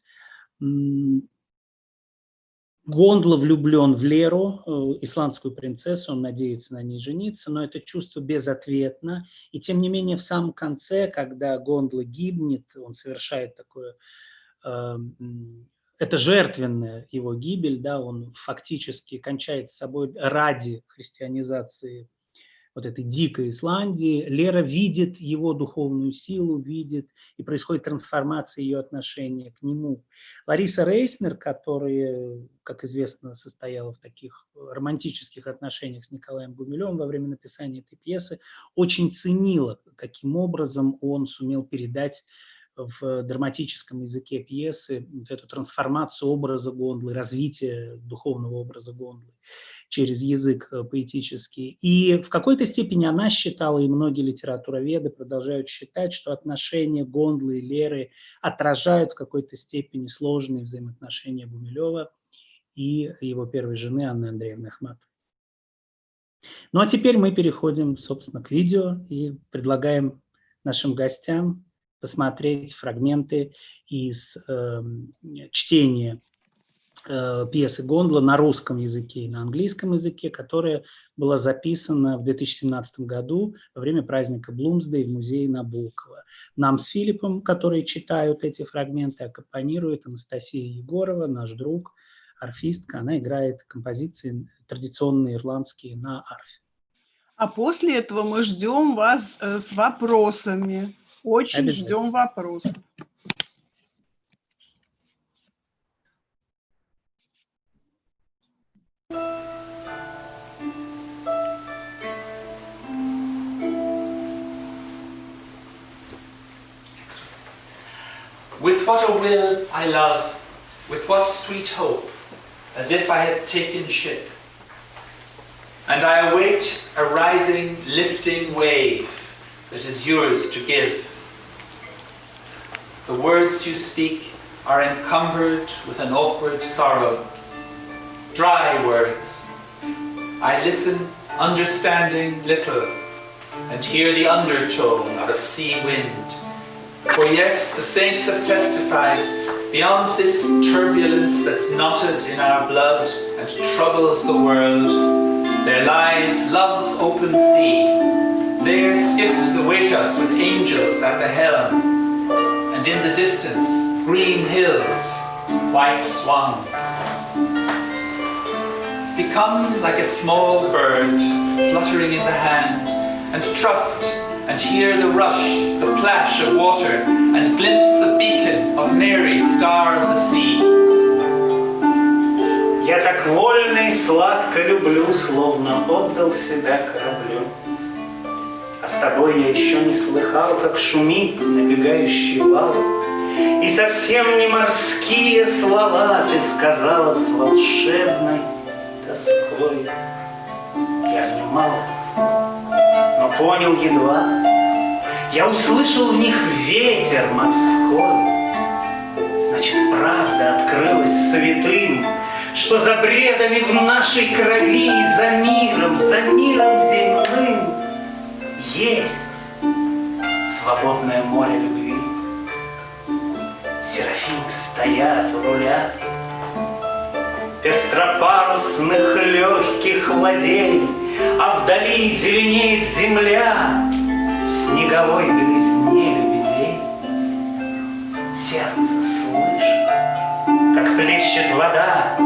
Гондла влюблен в Леру, исландскую принцессу, он надеется на ней жениться, но это чувство безответно. И тем не менее в самом конце, когда Гондла гибнет, он совершает такое... Это жертвенная его гибель, да, он фактически кончает с собой ради христианизации вот этой дикой Исландии. Лера видит его духовную силу, видит, и происходит трансформация ее отношения к нему. Лариса Рейснер, которая, как известно, состояла в таких романтических отношениях с Николаем Гумилевым во время написания этой пьесы, очень ценила, каким образом он сумел передать в драматическом языке пьесы вот эту трансформацию образа Гондлы, развитие духовного образа Гондлы через язык поэтический. И в какой-то степени она считала, и многие литературоведы продолжают считать, что отношения Гондлы и Леры отражают в какой-то степени сложные взаимоотношения Гумилева и его первой жены Анны Андреевны Ахматовой. Ну а теперь мы переходим, собственно, к видео и предлагаем нашим гостям посмотреть фрагменты из чтения пьесы Гондла на русском языке и на английском языке, которая была записана в 2017 году во время праздника Блумсдей в музее Набокова. Нам с Филиппом, которые читают эти фрагменты, аккомпанирует Анастасия Егорова, наш друг, арфистка. Она играет композиции традиционные ирландские на арфе. А после этого мы ждем вас с вопросами. Очень ждем вопросов. With what a will I love, with what sweet hope, as if I had taken ship. And I await a rising, lifting wave that is yours to give. The words you speak are encumbered with an awkward sorrow, dry words. I listen, understanding little, and hear the undertone of a sea wind. For yes, the saints have testified, beyond this turbulence that's knotted in our blood and troubles the world, there lies love's open sea. There skiffs await us with angels at the helm, and in the distance, green hills, white swans. Become like a small bird fluttering in the hand, and trust and hear the rush, the plash of water, and glimpse the beacon of Mary, star of the sea. Я так вольно и сладко люблю, словно отдал себя кораблю. А с тобой я еще не слыхал, как шумит набегающий вал. И совсем не морские слова ты сказала с волшебной тоской. Я внимал, но понял едва. Я услышал в них ветер морской. Значит, правда открылась святым, что за бредами в нашей крови, за миром земным есть свободное море любви. Серафимы стоят у руля пестропарусных легких ладей, а вдали зеленеет земля в снеговой белизне лебедей. Сердце слышит, как плещет вода,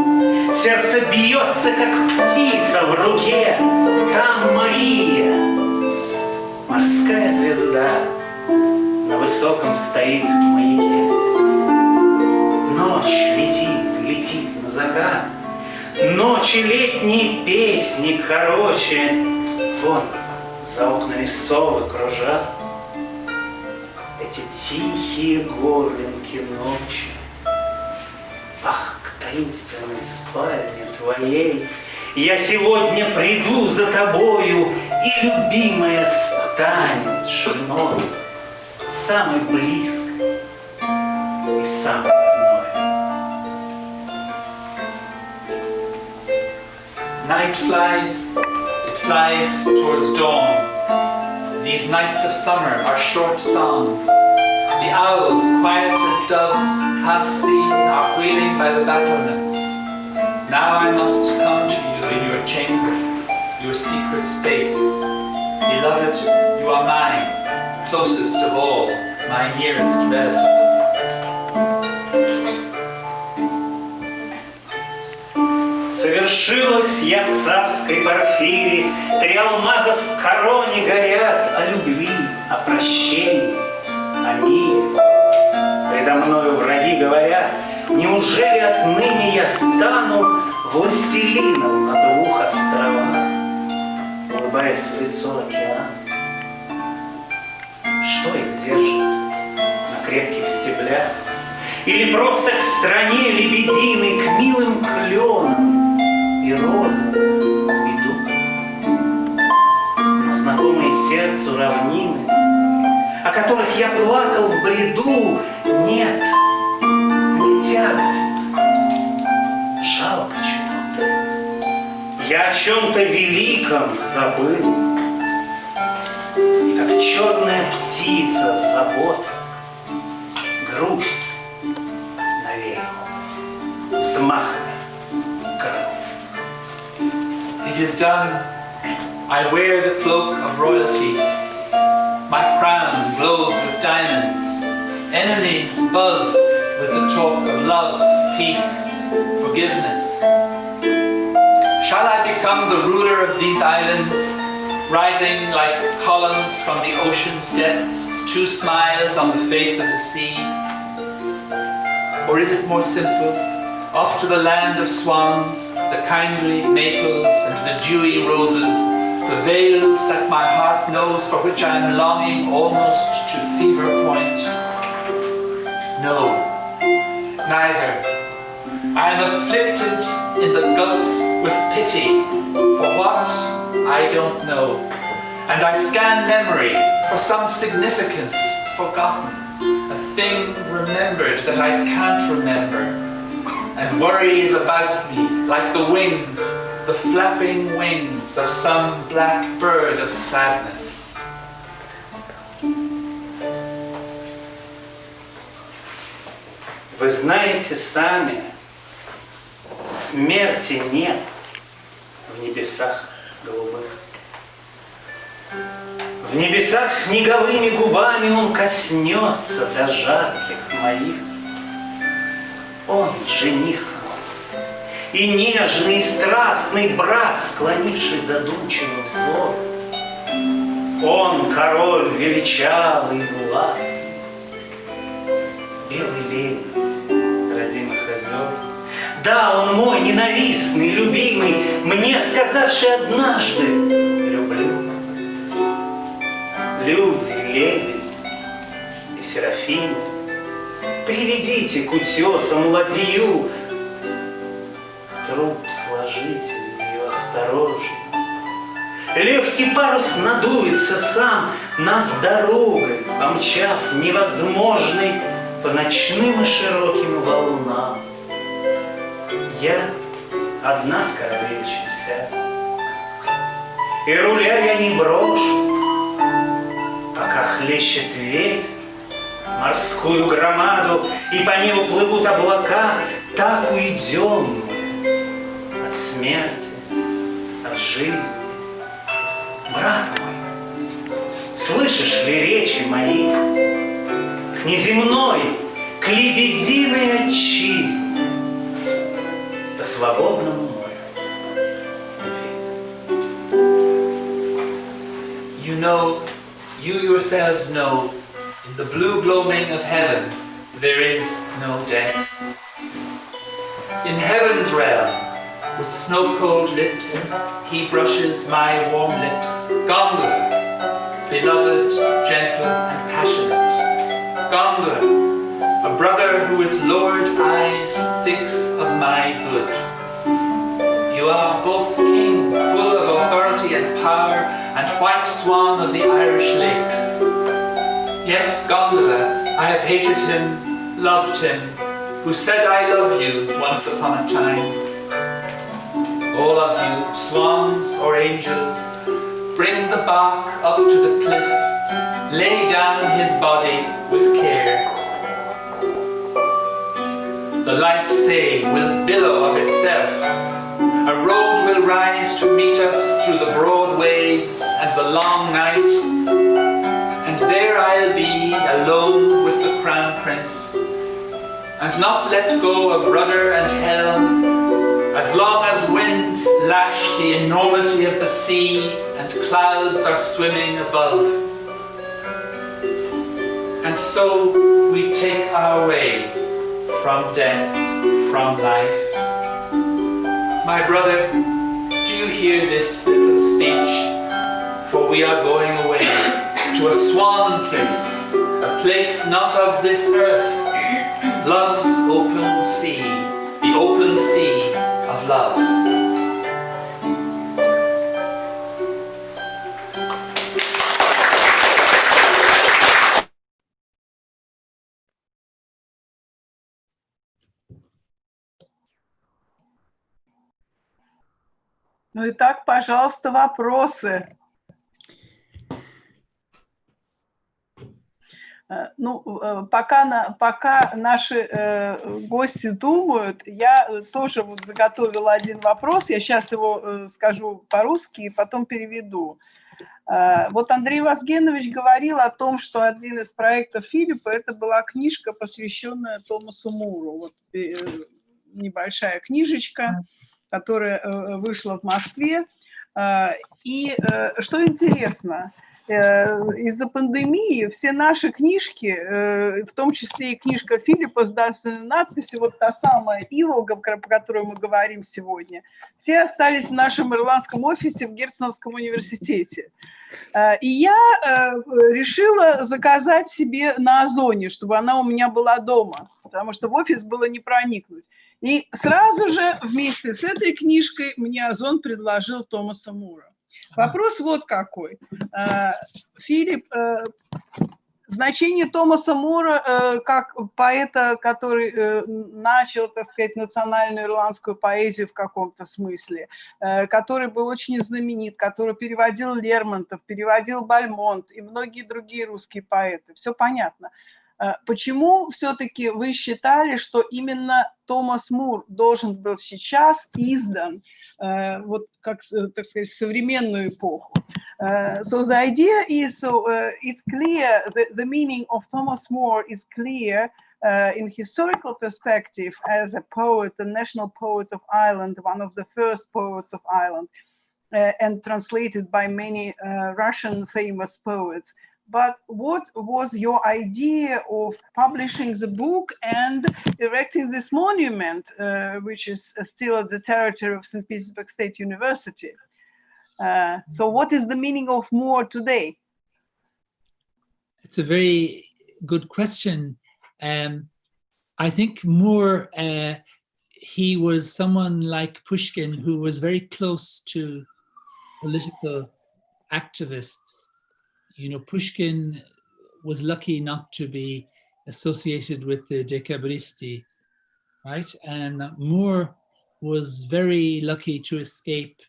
сердце бьется, как птица в руке. Там Мария, морская звезда, на высоком стоит маяке. Ночь летит на закат, ночи летние песни короче. Вон за окнами совы кружат эти тихие горлинки ночи. Ах, к таинственной спальне твоей я сегодня приду за тобою, и любимая станет женой самой близкой самое родное. Night flies, it flies towards dawn. These nights of summer are short songs. The owls, quiet as doves, half seen, are wheeling by the battlements. Now I must come to you in your chamber, your secret space. Beloved, you are mine, closest of all, my nearest relative. Совершилось я в царской порфире, 3 алмаза в короне горят о любви, о прощении, о мире. Предо мною враги говорят, неужели отныне я стану властелином на 2 островах, улыбаясь в лицо океана? Что их держит на крепких стеблях? Или просто к стране лебединой, к милым кленам и розам иду? Но знакомые сердцу равнины, о которых я плакал в бреду, нет, мне тягостно, жалко чего-то. Я о чем-то великом забыл, и как черная птица забота, грусть навеяла взмахами крыл. It is done. I wear the cloak of royalty. My crown glows with diamonds. Enemies buzz with the talk of love, peace, forgiveness. Shall I become the ruler of these islands, rising like columns from the ocean's depths, 2 smiles on the face of the sea? Or is it more simple? Off to the land of swans, the kindly maples and the dewy roses, the vales that my heart knows, for which I am longing almost to fever point. No, neither. I am afflicted in the guts with pity, for what I don't know. And I scan memory for some significance forgotten, a thing remembered that I can't remember. And worry is about me like the wings, the flapping wings of some black bird of sadness. Вы знаете сами, смерти нет в небесах голубых. В небесах снеговыми губами он коснется до жарких моих. Он жених мой, и нежный, и страстный брат, склонивший задумчивым взором. Он король величавый и властный, белый лебедь родимых озер. Да, он мой ненавистный, любимый, мне сказавший однажды люблю. Люди, лебедь и серафимы, приведите к утесам ладью, труп сложите ее осторожно. Легкий парус надуется сам, нас дорогой, помчав невозможной по ночным и широким волнам. Я одна с королевичем сяду, и руля я не брошу, пока хлещет ветер морскую громаду, и по небу плывут облака, так уйдем мы от смерти, от жизни. Брат мой, слышишь ли речи мои к неземной, к лебединой отчизне, по свободному морю? You know, you yourselves know, in the blue gloaming of heaven, there is no death. In heaven's realm, with snow-cold lips, he brushes my warm lips. Gondola, beloved, gentle and passionate. Gondola, a brother who with lowered eyes thinks of my good. You are both king, full of authority and power, and white swan of the Irish lakes. Yes, Gondola, I have hated him loved him, who said I love you once upon a time. All of you, swans or angels, bring the bark up to the cliff, lay down his body with care. The light sail will billow of itself, a road will rise to meet us through the broad waves and the long night, and there I'll be alone with the Crown Prince, and not let go of rudder and helm, as long as winds lash the enormity of the sea and clouds are swimming above. And so we take our way from death, from life. My brother, do you hear this little speech? For we are going away to a swan place, a place not of this earth, love's open sea, the open sea of love. Ну и так, пожалуйста, вопросы. Ну, пока наши гости думают, я тоже вот заготовила один вопрос. Я сейчас его скажу по-русски и потом переведу. Вот Андрей Вазгенович говорил о том, что один из проектов Филиппа это была книжка, посвященная Томасу Муру. Вот небольшая книжечка, которая вышла в Москве. И что интересно, из-за пандемии все наши книжки, в том числе и книжка Филиппа с дарственной надписью, вот та самая «Иволга», про которую мы говорим сегодня, все остались в нашем ирландском офисе в Герценовском университете. И я решила заказать себе на Озоне, чтобы она у меня была дома, потому что в офис было не проникнуть. И сразу же вместе с этой книжкой мне Озон предложил Томаса Мура. Вопрос вот какой. Филипп, значение Томаса Мура как поэта, который начал, так сказать, национальную ирландскую поэзию в каком-то смысле, который был очень знаменит, который переводил Лермонтов, переводил Бальмонт и многие другие русские поэты. Все понятно. Почему все-таки вы считали, что именно Томас Мур должен был сейчас издан, вот как, так сказать, в современную эпоху? So the idea is, it's clear, the meaning of Thomas More is clear in historical perspective as a poet, a national poet of Ireland, one of the first poets of Ireland, and translated by many Russian famous poets. But what was your idea of publishing the book and erecting this monument, which is still at the territory of St. Petersburg State University? So what is the meaning of Moore today? It's a very good question. I think Moore, he was someone like Pushkin who was very close to political activists. You know, Pushkin was lucky not to be associated with the Decabristi, right? And Moore was very lucky to escape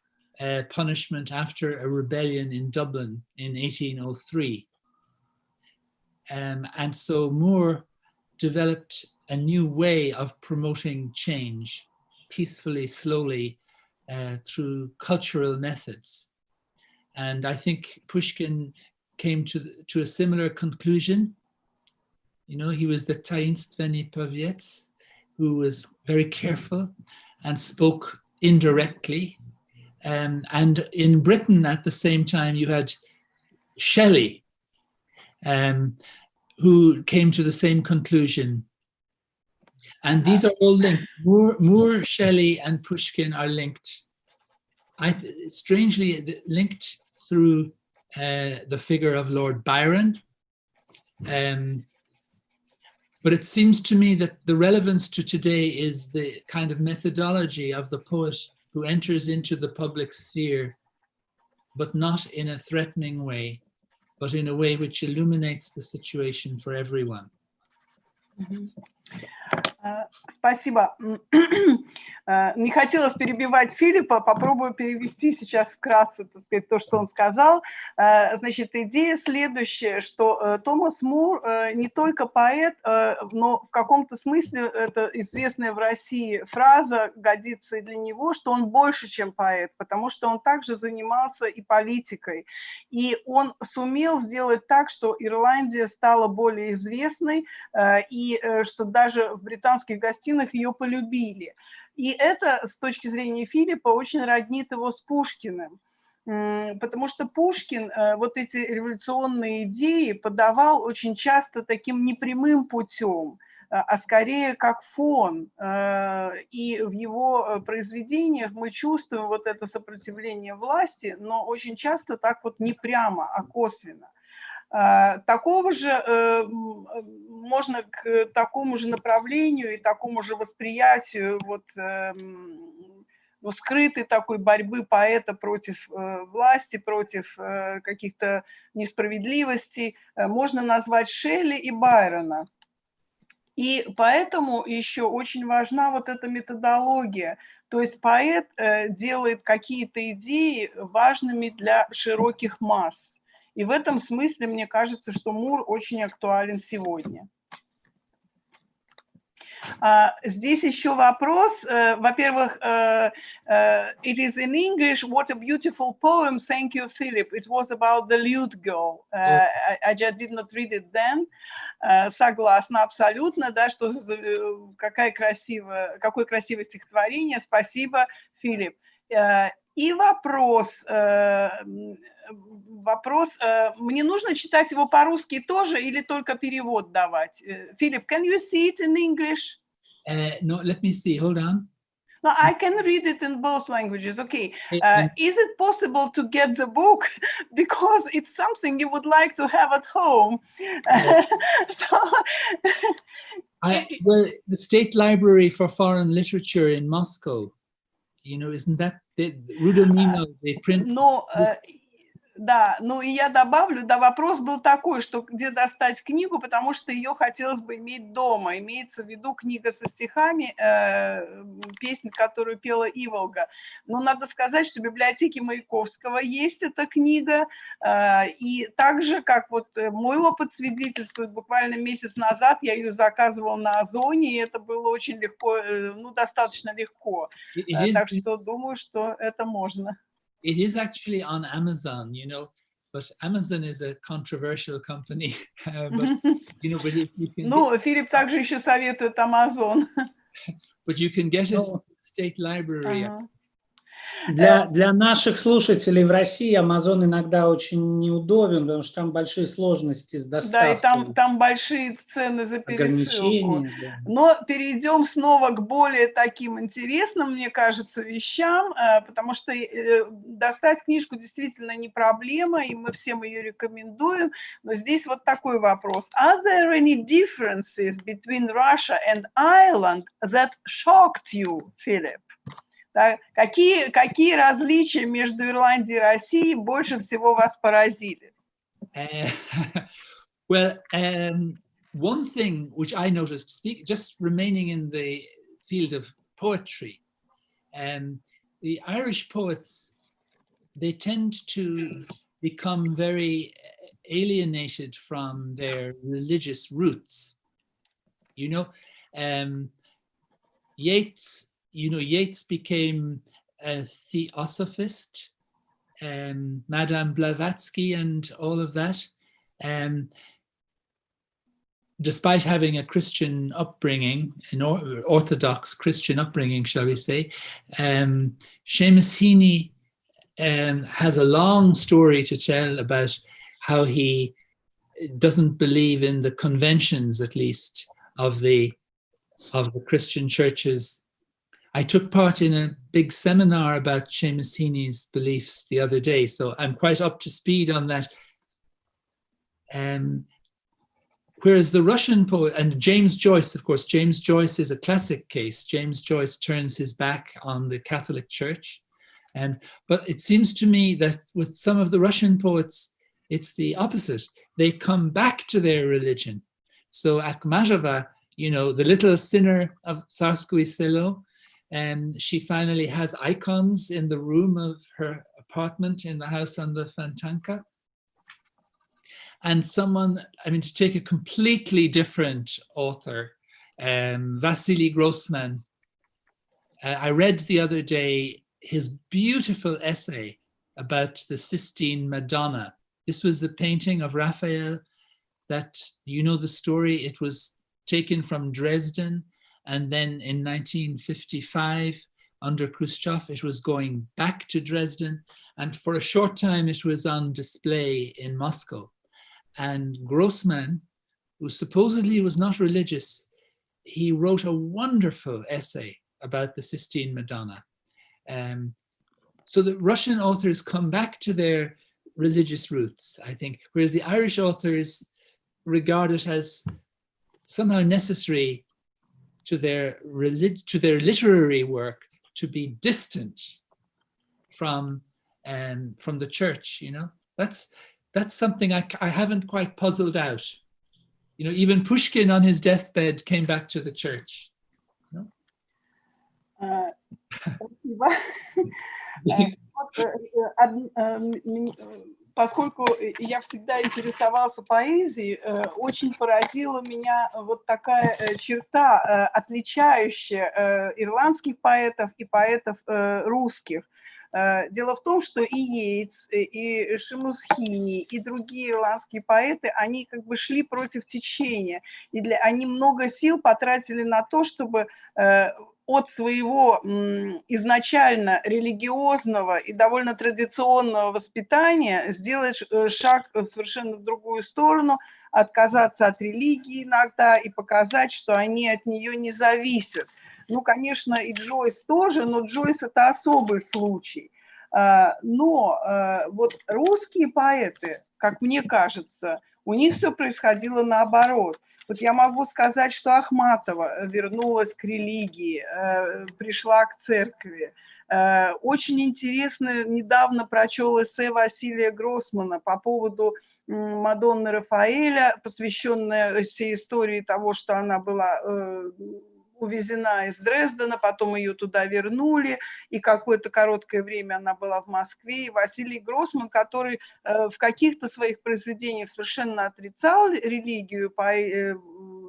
punishment after a rebellion in Dublin in 1803. And so Moore developed a new way of promoting change peacefully, slowly, through cultural methods. And I think Pushkin came to a similar conclusion. You know, he was the tainstvenny poviets, who was very careful and spoke indirectly. And in Britain at the same time, you had Shelley, who came to the same conclusion. And these are all linked. Moore, Shelley, and Pushkin are linked. Strangely linked through the figure of Lord Byron. But it seems to me that the relevance to today is the kind of methodology of the poet who enters into the public sphere, but not in a threatening way, but in a way which illuminates the situation for everyone. Спасибо. Не хотелось перебивать Филиппа, попробую перевести сейчас вкратце, так сказать, то, что он сказал. Значит, идея следующая, что Томас Мур не только поэт, но в каком-то смысле это известная в России фраза годится и для него, что он больше, чем поэт, потому что он также занимался и политикой. И он сумел сделать так, что Ирландия стала более известной, и что даже в британских гостиных ее полюбили. И это, с точки зрения Филиппа, очень роднит его с Пушкиным, потому что Пушкин вот эти революционные идеи подавал очень часто таким непрямым путем, а скорее как фон. И в его произведениях мы чувствуем вот это сопротивление власти, но очень часто так вот не прямо, а косвенно. Такого же можно к такому же направлению и такому же восприятию вот, ну, скрытой такой борьбы поэта против власти, против каких-то несправедливостей можно назвать Шелли и Байрона. И поэтому еще очень важна вот эта методология. То есть поэт делает какие-то идеи важными для широких масс. И в этом смысле мне кажется, что Мур очень актуален сегодня. Здесь еще вопрос. Во-первых, it is in English. What a beautiful poem. Thank you, Philip. It was about the lute girl. I just did not read it then. Согласна абсолютно, да, что какое красивое стихотворение. Спасибо, Филипп. И вопрос, мне нужно читать его по-русски тоже или только перевод давать? Philip, can you see it in English? No, let me see, hold on. No, I can read it in both languages, okay. Is it possible to get the book? Because it's something you would like to have at home. Well, the State Library for Foreign Literature in Moscow, you know, isn't that Rudomino, they print... No, да, ну и я добавлю, да, вопрос был такой, что где достать книгу, потому что ее хотелось бы иметь дома. Имеется в виду книга со стихами, песнь, которую пела Иволга. Но надо сказать, что в библиотеке Маяковского есть эта книга, и так же, как вот мой опыт свидетельствует, буквально месяц назад я ее заказывала на Озоне, и это было очень легко, ну, достаточно легко. Так что думаю, что это можно. It is actually on Amazon, you know, but Amazon is a controversial company. But, you know, but if you can ну, Филипп также еще советует Amazon. But you can get it from the State Library. Для наших слушателей в России Amazon иногда очень неудобен, потому что там большие сложности с доставкой. Да, и там большие цены за пересылку. Да. Но перейдем снова к более таким интересным, мне кажется, вещам, потому что достать книжку действительно не проблема, и мы всем ее рекомендуем. Но здесь вот такой вопрос. Are there any differences between Russia and Ireland that shocked you, Philip? Да, какие различия между Ирландией и Россией больше всего вас поразили? Well, one thing which I noticed, just remaining in the field of poetry, the Irish poets, they tend to become very alienated from their religious roots. You know, Yeats became a theosophist, Madame Blavatsky and all of that, despite having a Christian upbringing, an Orthodox Christian upbringing, shall we say. Seamus Heaney has a long story to tell about how he doesn't believe in the conventions, at least, of the Christian churches. I took part in a big seminar about Seamus Heaney's beliefs the other day, so I'm quite up to speed on that. Whereas the Russian poet, and James Joyce, of course, James Joyce is a classic case. James Joyce turns his back on the Catholic Church. But it seems to me that with some of the Russian poets, it's the opposite. They come back to their religion. So Akhmatova you know, the little sinner of Tsarskoye Selo. And she finally has icons in the room of her apartment in the house on the Fontanka. And someone, I mean, to take a completely different author, Vasily Grossman. I read the other day his beautiful essay about the Sistine Madonna. This was a painting of Raphael that, you know the story, it was taken from Dresden, and then in 1955, under Khrushchev, it was going back to Dresden, and for a short time it was on display in Moscow. And Grossman, who supposedly was not religious, he wrote a wonderful essay about the Sistine Madonna. So the Russian authors come back to their religious roots, I think, whereas the Irish authors regard it as somehow necessary to their literary work to be distant from the church. You know, that's something I haven't quite puzzled out. You know, even Pushkin on his deathbed came back to the church. You know? Спасибо. Поскольку я всегда интересовался поэзией, очень поразила меня вот такая черта, отличающая ирландских поэтов и поэтов русских. Дело в том, что и Йейтс, и Шимусхини, и другие ирландские поэты, они как бы шли против течения. И они много сил потратили на то, чтобы от своего изначально религиозного и довольно традиционного воспитания сделать шаг совершенно в другую сторону, отказаться от религии иногда и показать, что они от нее не зависят. Ну, конечно, и Джойс тоже, но Джойс – это особый случай. Но вот русские поэты, как мне кажется, у них все происходило наоборот. Вот я могу сказать, что Ахматова вернулась к религии, пришла к церкви. Очень интересно, недавно прочел эссе Василия Гроссмана по поводу Мадонны Рафаэля, посвященное всей истории того, что она была увезена из Дрездена, потом ее туда вернули, и какое-то короткое время она была в Москве. И Василий Гроссман, который в каких-то своих произведениях совершенно отрицал религию,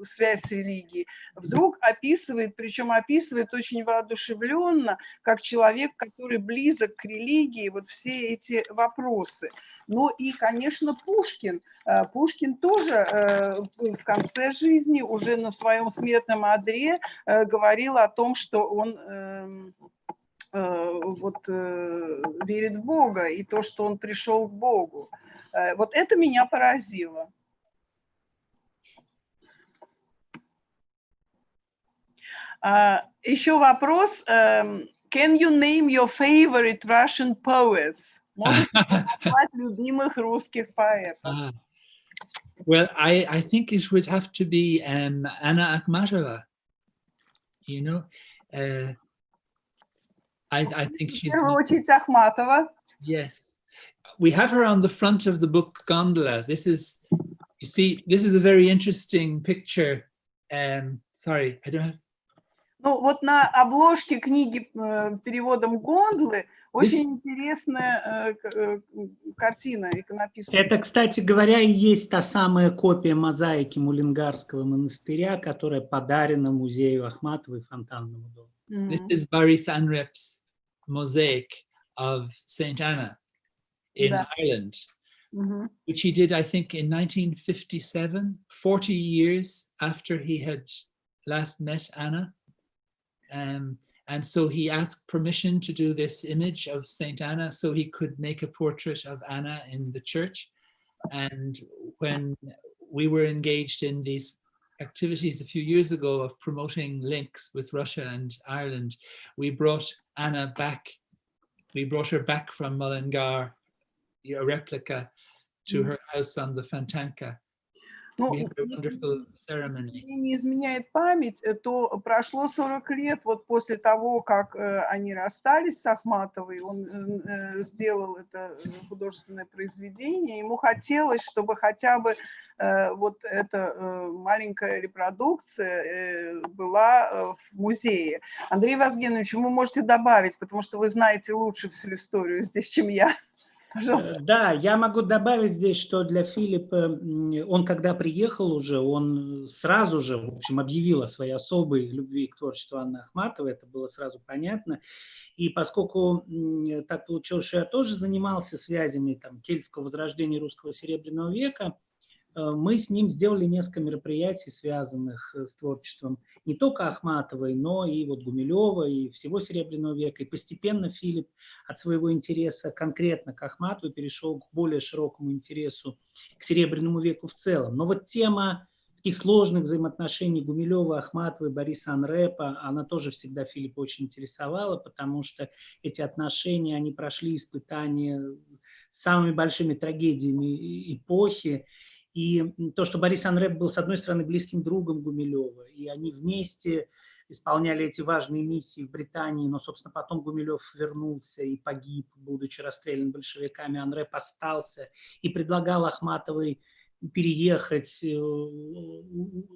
связь с религией, вдруг описывает, причем описывает очень воодушевленно, как человек, который близок к религии, вот все эти вопросы. Ну и, конечно, Пушкин. Пушкин тоже в конце жизни, уже на своем смертном одре, говорил о том, что он верит в Бога, и то, что он пришел к Богу. Вот это меня поразило. Еще вопрос. Can you name your favorite Russian poets? Можете назвать любимых русских поэтов? Well, I think it would have to be Anna Akhmatova. You know, I think she's... В первую очередь Ахматова. Yes. We have her on the front of the book Gondola. This is, you see, this is a very interesting picture. Sorry, I don't have... Ну, вот на обложке книги переводом Гондлы очень интересная картина, иконописная. Это, кстати говоря, и есть та самая копия мозаики Мулингарского монастыря, которая подарена музею Ахматовой Фонтанному дому. This is Boris Anrep's mosaic of St. Anna in Ireland, which he did, I think, in 1957, 40 years after he had last met Anna. And so he asked permission to do this image of St. Anna so he could make a portrait of Anna in the church. And when we were engaged in these activities a few years ago of promoting links with Russia and Ireland, we brought Anna back. We brought her back from Mullingar, a replica, to her house on the Fontanka. Ну, We had a wonderful ceremony. если мне не изменяет память, то прошло 40 лет вот после того, как они расстались с Ахматовой, он сделал это художественное произведение, ему хотелось, чтобы хотя бы вот эта маленькая репродукция была в музее. Андрей Вазгенович, вы можете добавить, потому что вы знаете лучше всю историю здесь, чем я. Пожалуйста. Да, я могу добавить здесь, что для Филиппа, он когда приехал уже, он сразу же, в общем, объявил о своей особой любви к творчеству Анны Ахматовой, это было сразу понятно. И поскольку так получилось, что я тоже занимался связями там, кельтского возрождения русского Серебряного века, мы с ним сделали несколько мероприятий, связанных с творчеством не только Ахматовой, но и вот Гумилева, и всего Серебряного века. И постепенно Филипп от своего интереса конкретно к Ахматовой перешел к более широкому интересу к Серебряному веку в целом. Но вот тема таких сложных взаимоотношений Гумилева, Ахматовой, Бориса Анрепа, она тоже всегда Филиппа очень интересовала, потому что эти отношения, они прошли испытания самыми большими трагедиями эпохи. И то, что Борис Анреп был, с одной стороны, близким другом Гумилева, и они вместе исполняли эти важные миссии в Британии, но, собственно, потом Гумилев вернулся и погиб, будучи расстрелян большевиками. Анреп остался и предлагал Ахматовой переехать,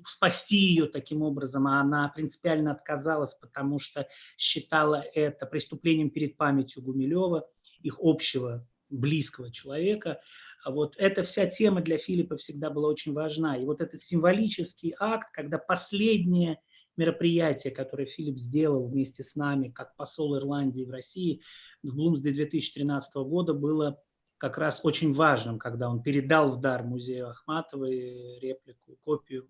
спасти ее таким образом, а она принципиально отказалась, потому что считала это преступлением перед памятью Гумилева, их общего близкого человека. Вот эта вся тема для Филиппа всегда была очень важна. И вот этот символический акт, когда последнее мероприятие, которое Филипп сделал вместе с нами, как посол Ирландии в России в Блумсде 2013 года, было как раз очень важным, когда он передал в дар музею Ахматовой реплику, копию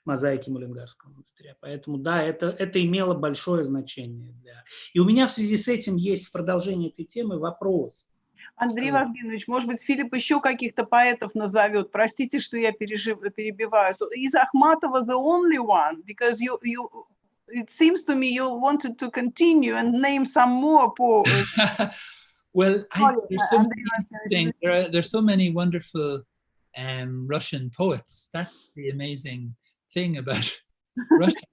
мозаики Мулингарского монастыря. Поэтому да, это имело большое значение. И у меня в связи с этим есть в продолжении этой темы вопрос. Андрей Вазгенович, может быть, Филипп еще каких-то поэтов назовет. Простите, что я перебиваю. So, is Ахматова the only one? Because it seems to me you wanted to continue and name some more poets. Well, there's so many wonderful Russian poets. That's the amazing thing about Russia.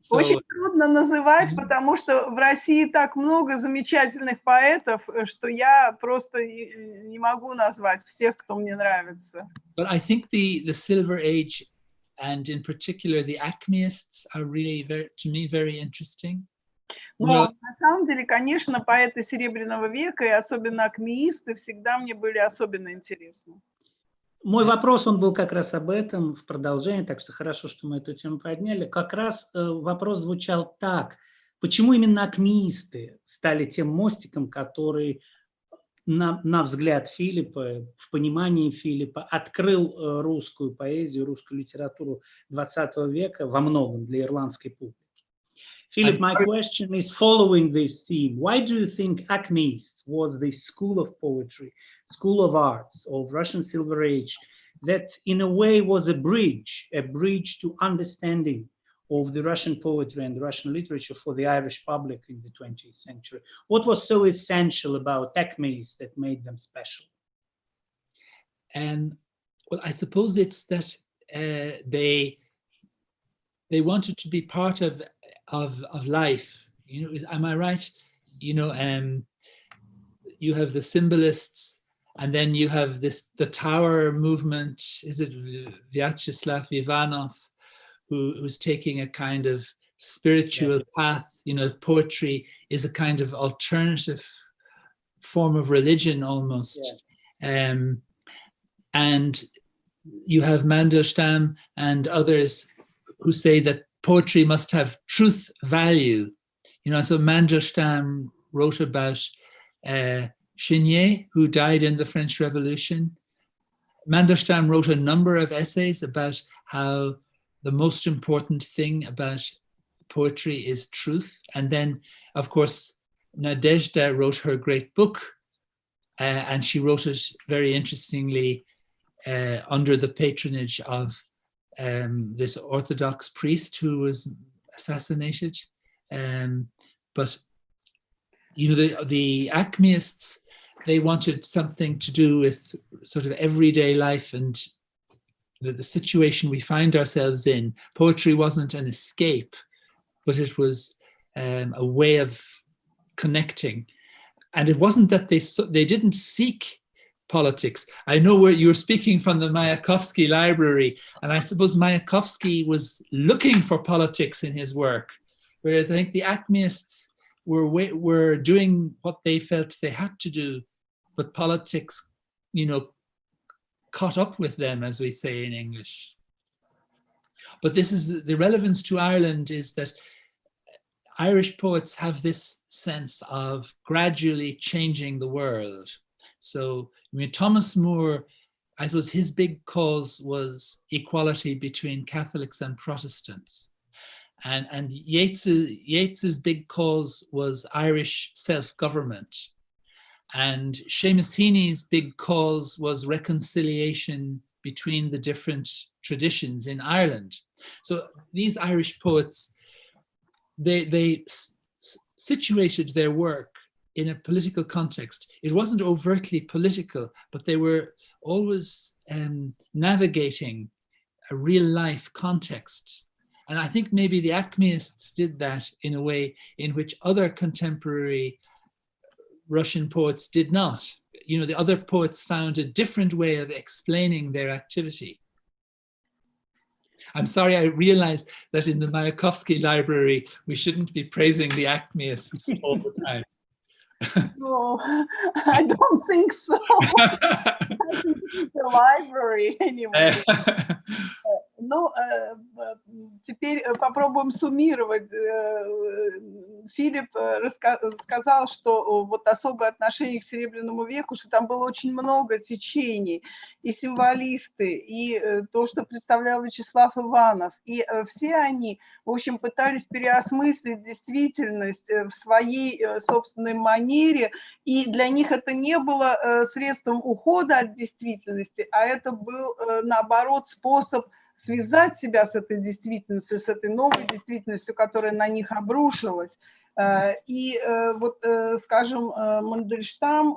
Очень трудно называть, потому что в России так много замечательных поэтов, что я просто не могу назвать всех, кто мне нравится. But I think the Silver Age, and in particular the Acmeists, are really to me very interesting. Но на самом деле, конечно, поэты Серебряного века и особенно акмеисты всегда мне были особенно интересны. Мой вопрос, он был как раз об этом в продолжении, так что хорошо, что мы эту тему подняли. Как раз вопрос звучал так. Почему именно акмеисты стали тем мостиком, который, на взгляд Филиппа, в понимании Филиппа, открыл русскую поэзию, русскую литературу XX века во многом для ирландской публики? Philip, my question is following this theme. Why do you think Acmeists was the school of poetry, school of arts of Russian Silver Age that in a way was a bridge to understanding of the Russian poetry and the Russian literature for the Irish public in the 20th century? What was so essential about Acmeists that made them special? Well, I suppose it's that they wanted to be part of life, you know. Am I right? You know, you have the symbolists, and then you have the Tower movement. Is it Vyacheslav Ivanov, who's taking a kind of spiritual path? You know, poetry is a kind of alternative form of religion almost. And you have Mandelstam and others who say that poetry must have truth value. You know, so Mandelstam wrote about Chenier, who died in the French Revolution. Mandelstam wrote a number of essays about how the most important thing about poetry is truth. And then, of course, Nadezhda wrote her great book, and she wrote it very interestingly under the patronage of this Orthodox priest who was assassinated. But, you know, the Acmeists, they wanted something to do with sort of everyday life and the situation we find ourselves in. Poetry wasn't an escape, but it was a way of connecting. And it wasn't that they didn't seek politics. I know where you were speaking from the Mayakovsky library, and I suppose Mayakovsky was looking for politics in his work, whereas I think the Acmeists were doing what they felt they had to do, but politics, you know, caught up with them, as we say in English. But this is the relevance to Ireland, is that Irish poets have this sense of gradually changing the world. So, I mean, Thomas Moore, I suppose his big cause was equality between Catholics and Protestants. And Yeats's big cause was Irish self-government. And Seamus Heaney's big cause was reconciliation between the different traditions in Ireland. So these Irish poets, they situated their work in a political context. It wasn't overtly political, but they were always navigating a real life context. And I think maybe the Acmeists did that in a way in which other contemporary Russian poets did not. You know, the other poets found a different way of explaining their activity. I'm sorry, I realized that in the Mayakovsky library, we shouldn't be praising the Acmeists all the time. No, I don't think so. I think it's the library anyway. Ну, теперь попробуем суммировать. Филипп сказал, что вот особое отношение к Серебряному веку, что там было очень много течений, и символисты, и то, что представлял Вячеслав Иванов. И все они, в общем, пытались переосмыслить действительность в своей собственной манере, и для них это не было средством ухода от действительности, а это был, наоборот, способ связать себя с этой действительностью, с этой новой действительностью, которая на них обрушилась. И вот, скажем, Мандельштам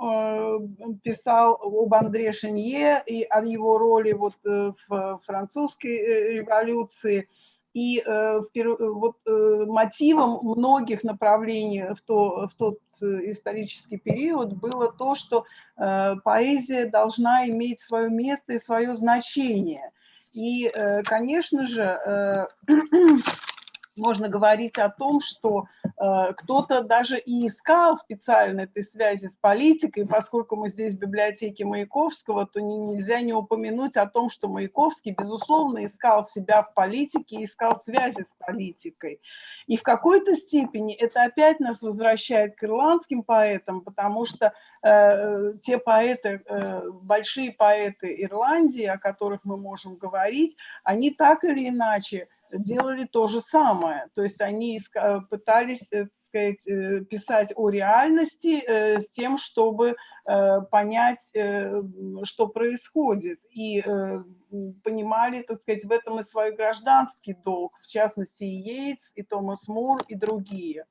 писал об Андре Шенье и о его роли вот в французской революции. И вот мотивом многих направлений в тот исторический период было то, что поэзия должна иметь свое место и свое значение. И, конечно же, можно говорить о том, что кто-то даже и искал специально этой связи с политикой, поскольку мы здесь в библиотеке Маяковского, то нельзя не упомянуть о том, что Маяковский, безусловно, искал себя в политике, искал связи с политикой. И в какой-то степени это опять нас возвращает к ирландским поэтам, потому что те поэты, большие поэты Ирландии, о которых мы можем говорить, они так или иначе делали то же самое. То есть они пытались, так сказать, писать о реальности с тем, чтобы понять, что происходит. И понимали, так сказать, в этом и свой гражданский долг, в частности, и Йейтс, и Томас Мур, и другие.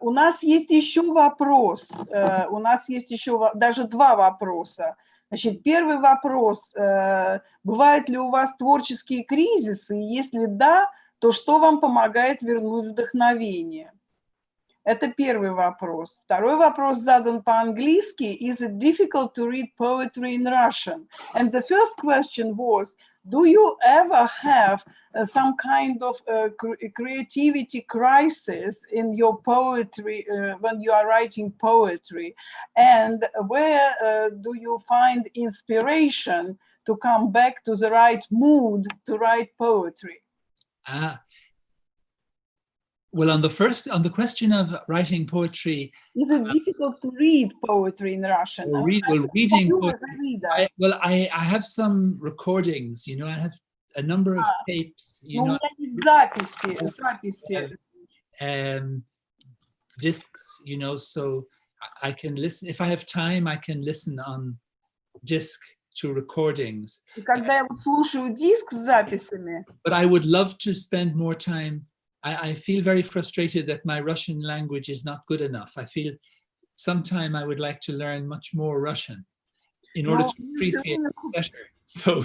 У нас есть еще вопрос, у нас есть еще даже два вопроса. Значит, первый вопрос, бывают ли у вас творческие кризисы, и если да, то что вам помогает вернуть вдохновение? Это первый вопрос. Второй вопрос задан по-английски. Is it difficult to read poetry in Russian? And the first question was, do you ever have some kind of creativity crisis in your poetry when you are writing poetry? And where do you find inspiration to come back to the right mood to write poetry? Well, on the question of writing poetry, is it difficult to read poetry in Russian? Reading poetry. I have some recordings. You know, I have a number of tapes. You know, discs. You know, so I can listen if I have time. I can listen on disc to recordings. Когда я слушаю диск с записями. But I would love to spend more time. I feel very frustrated that my Russian language is not good enough. I feel sometime I would like to learn much more Russian in order to appreciate it better. So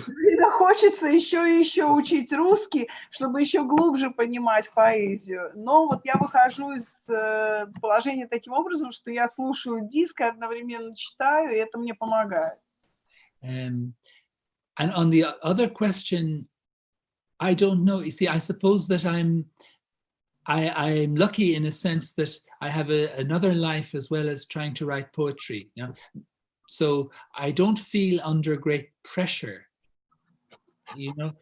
хочется еще и еще учить русский, чтобы еще глубже понимать поэзию. Но вот я выхожу из положения таким образом, что я слушаю диск и одновременно читаю, и это мне помогает. and on the other question, I don't know. You see, I suppose that I'm lucky in a sense that I have another life as well as trying to write poetry. You know? So I don't feel under great pressure, you know,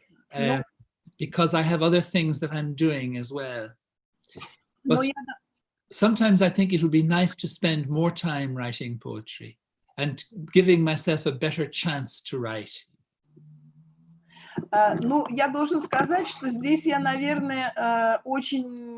because I have other things that I'm doing as well. But sometimes I think it would be nice to spend more time writing poetry and giving myself a better chance to write. Ну, я должен сказать, что здесь я, наверное, очень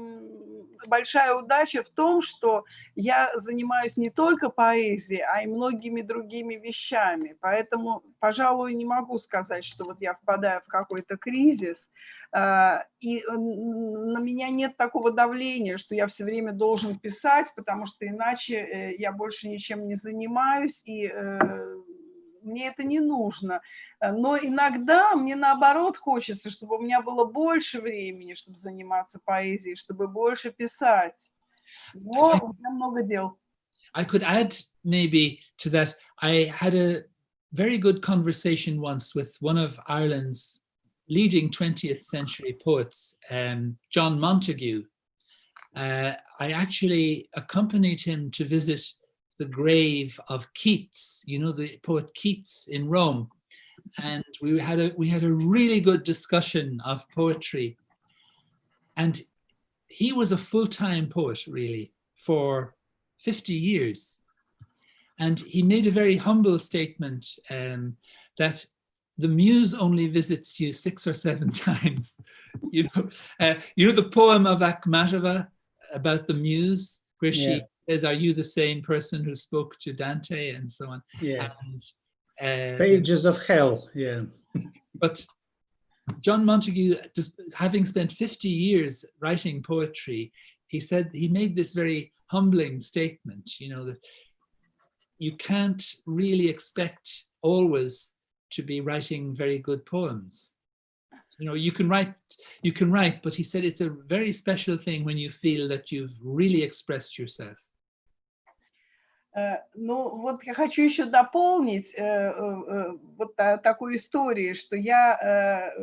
большая удача в том, что я занимаюсь не только поэзией, а и многими другими вещами. Поэтому, пожалуй, не могу сказать, что вот я впадаю в какой-то кризис, и на меня нет такого давления, что я все время должен писать, потому что иначе я больше ничем не занимаюсь, и мне это не нужно. Но иногда мне наоборот хочется, чтобы у меня было больше времени, чтобы заниматься поэзией, чтобы больше писать. Но у меня много дел. I could add maybe to that, I had a very good conversation once with one of Ireland's leading 20th century poets, John Montague. I actually accompanied him to visit the grave of Keats, you know, the poet Keats in Rome. And we had a really good discussion of poetry. And he was a full-time poet, really, for 50 years. And he made a very humble statement that the muse only visits you 6 or 7 times. You know the poem of Akhmatova about the muse, where she says, "Are you the same person who spoke to Dante?" and so on. Yeah. And, Pages of Hell, yeah. But John Montague, just having spent 50 years writing poetry, he said, he made this very humbling statement, you know, that you can't really expect always to be writing very good poems. You know, you can write, but he said it's a very special thing when you feel that you've really expressed yourself. Ну, вот я хочу еще дополнить вот такую историю, что я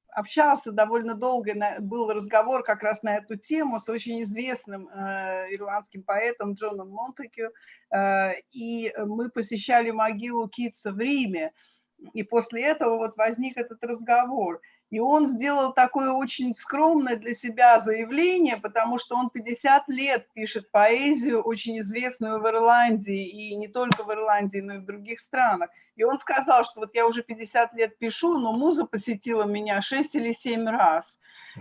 общался довольно долго, был разговор как раз на эту тему с очень известным ирландским поэтом Джоном Монтегю, и мы посещали могилу Китса в Риме, и после этого вот возник этот разговор. И он сделал такое очень скромное для себя заявление, потому что он 50 лет пишет поэзию, очень известную в Ирландии, и не только в Ирландии, но и в других странах. И он сказал, что вот я уже 50 лет пишу, но муза посетила меня 6 или 7 раз.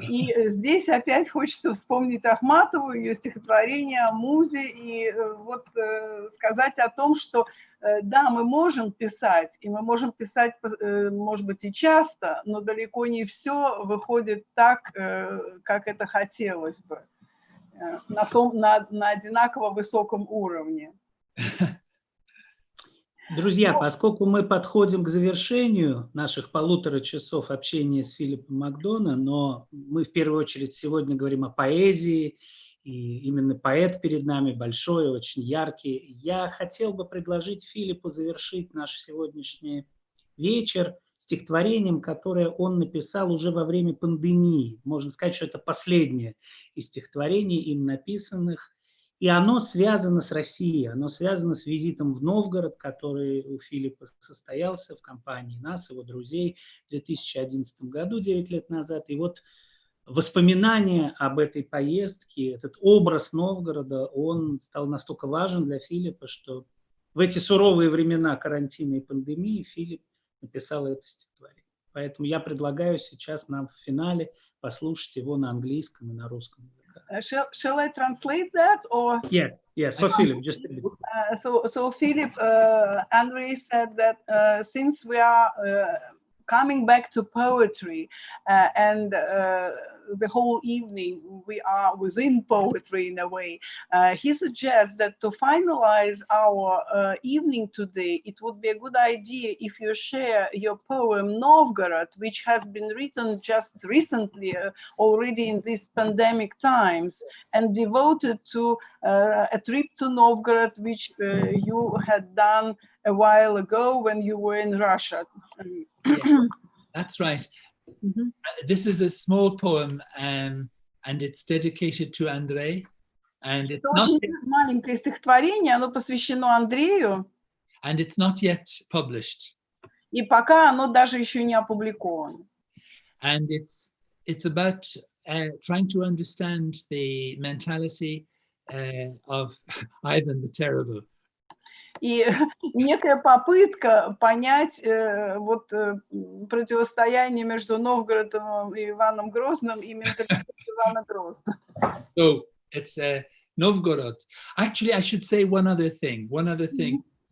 И здесь опять хочется вспомнить Ахматову, ее стихотворение о музе, и вот сказать о том, что да, мы можем писать, и мы можем писать, может быть, и часто, но далеко не все выходит так, как это хотелось бы, на одинаково высоком уровне. Друзья, поскольку мы подходим к завершению наших 1,5 часов общения с Филиппом МакДона, но мы в первую очередь сегодня говорим о поэзии, и именно поэт перед нами большой, очень яркий, я хотел бы предложить Филиппу завершить наш сегодняшний вечер стихотворением, которое он написал уже во время пандемии. Можно сказать, что это последнее из стихотворений, им написанных. И оно связано с Россией, оно связано с визитом в Новгород, который у Филиппа состоялся в компании нас, его друзей, в 2011 году, 9 лет назад. И вот воспоминания об этой поездке, этот образ Новгорода, он стал настолько важен для Филиппа, что в эти суровые времена карантина и пандемии Филипп написал это стихотворение. Поэтому я предлагаю сейчас нам в финале послушать его на английском и на русском языке. Shall I translate that, or? Yes, for Philip, just a bit. So Philip, Andre said that since we are coming back to poetry, and the whole evening we are within poetry in a way, he suggests that to finalize our evening today, it would be a good idea if you share your poem Novgorod, which has been written just recently, already in these pandemic times, and devoted to a trip to Novgorod, which you had done a while ago when you were in Russia. Yeah, that's right. This is a small poem, and it's dedicated to Andrei. And it's not очень маленькое стихотворение, оно посвящено Андрею. And it's not yet published. И пока оно даже еще не опубликовано. And it's about trying to understand the mentality of Ivan the Terrible. И некая попытка понять вот противостояние между Новгородом и Иваном Грозным и менталитет Ивана Грозного. So it's Novgorod. Actually, I should say one other thing.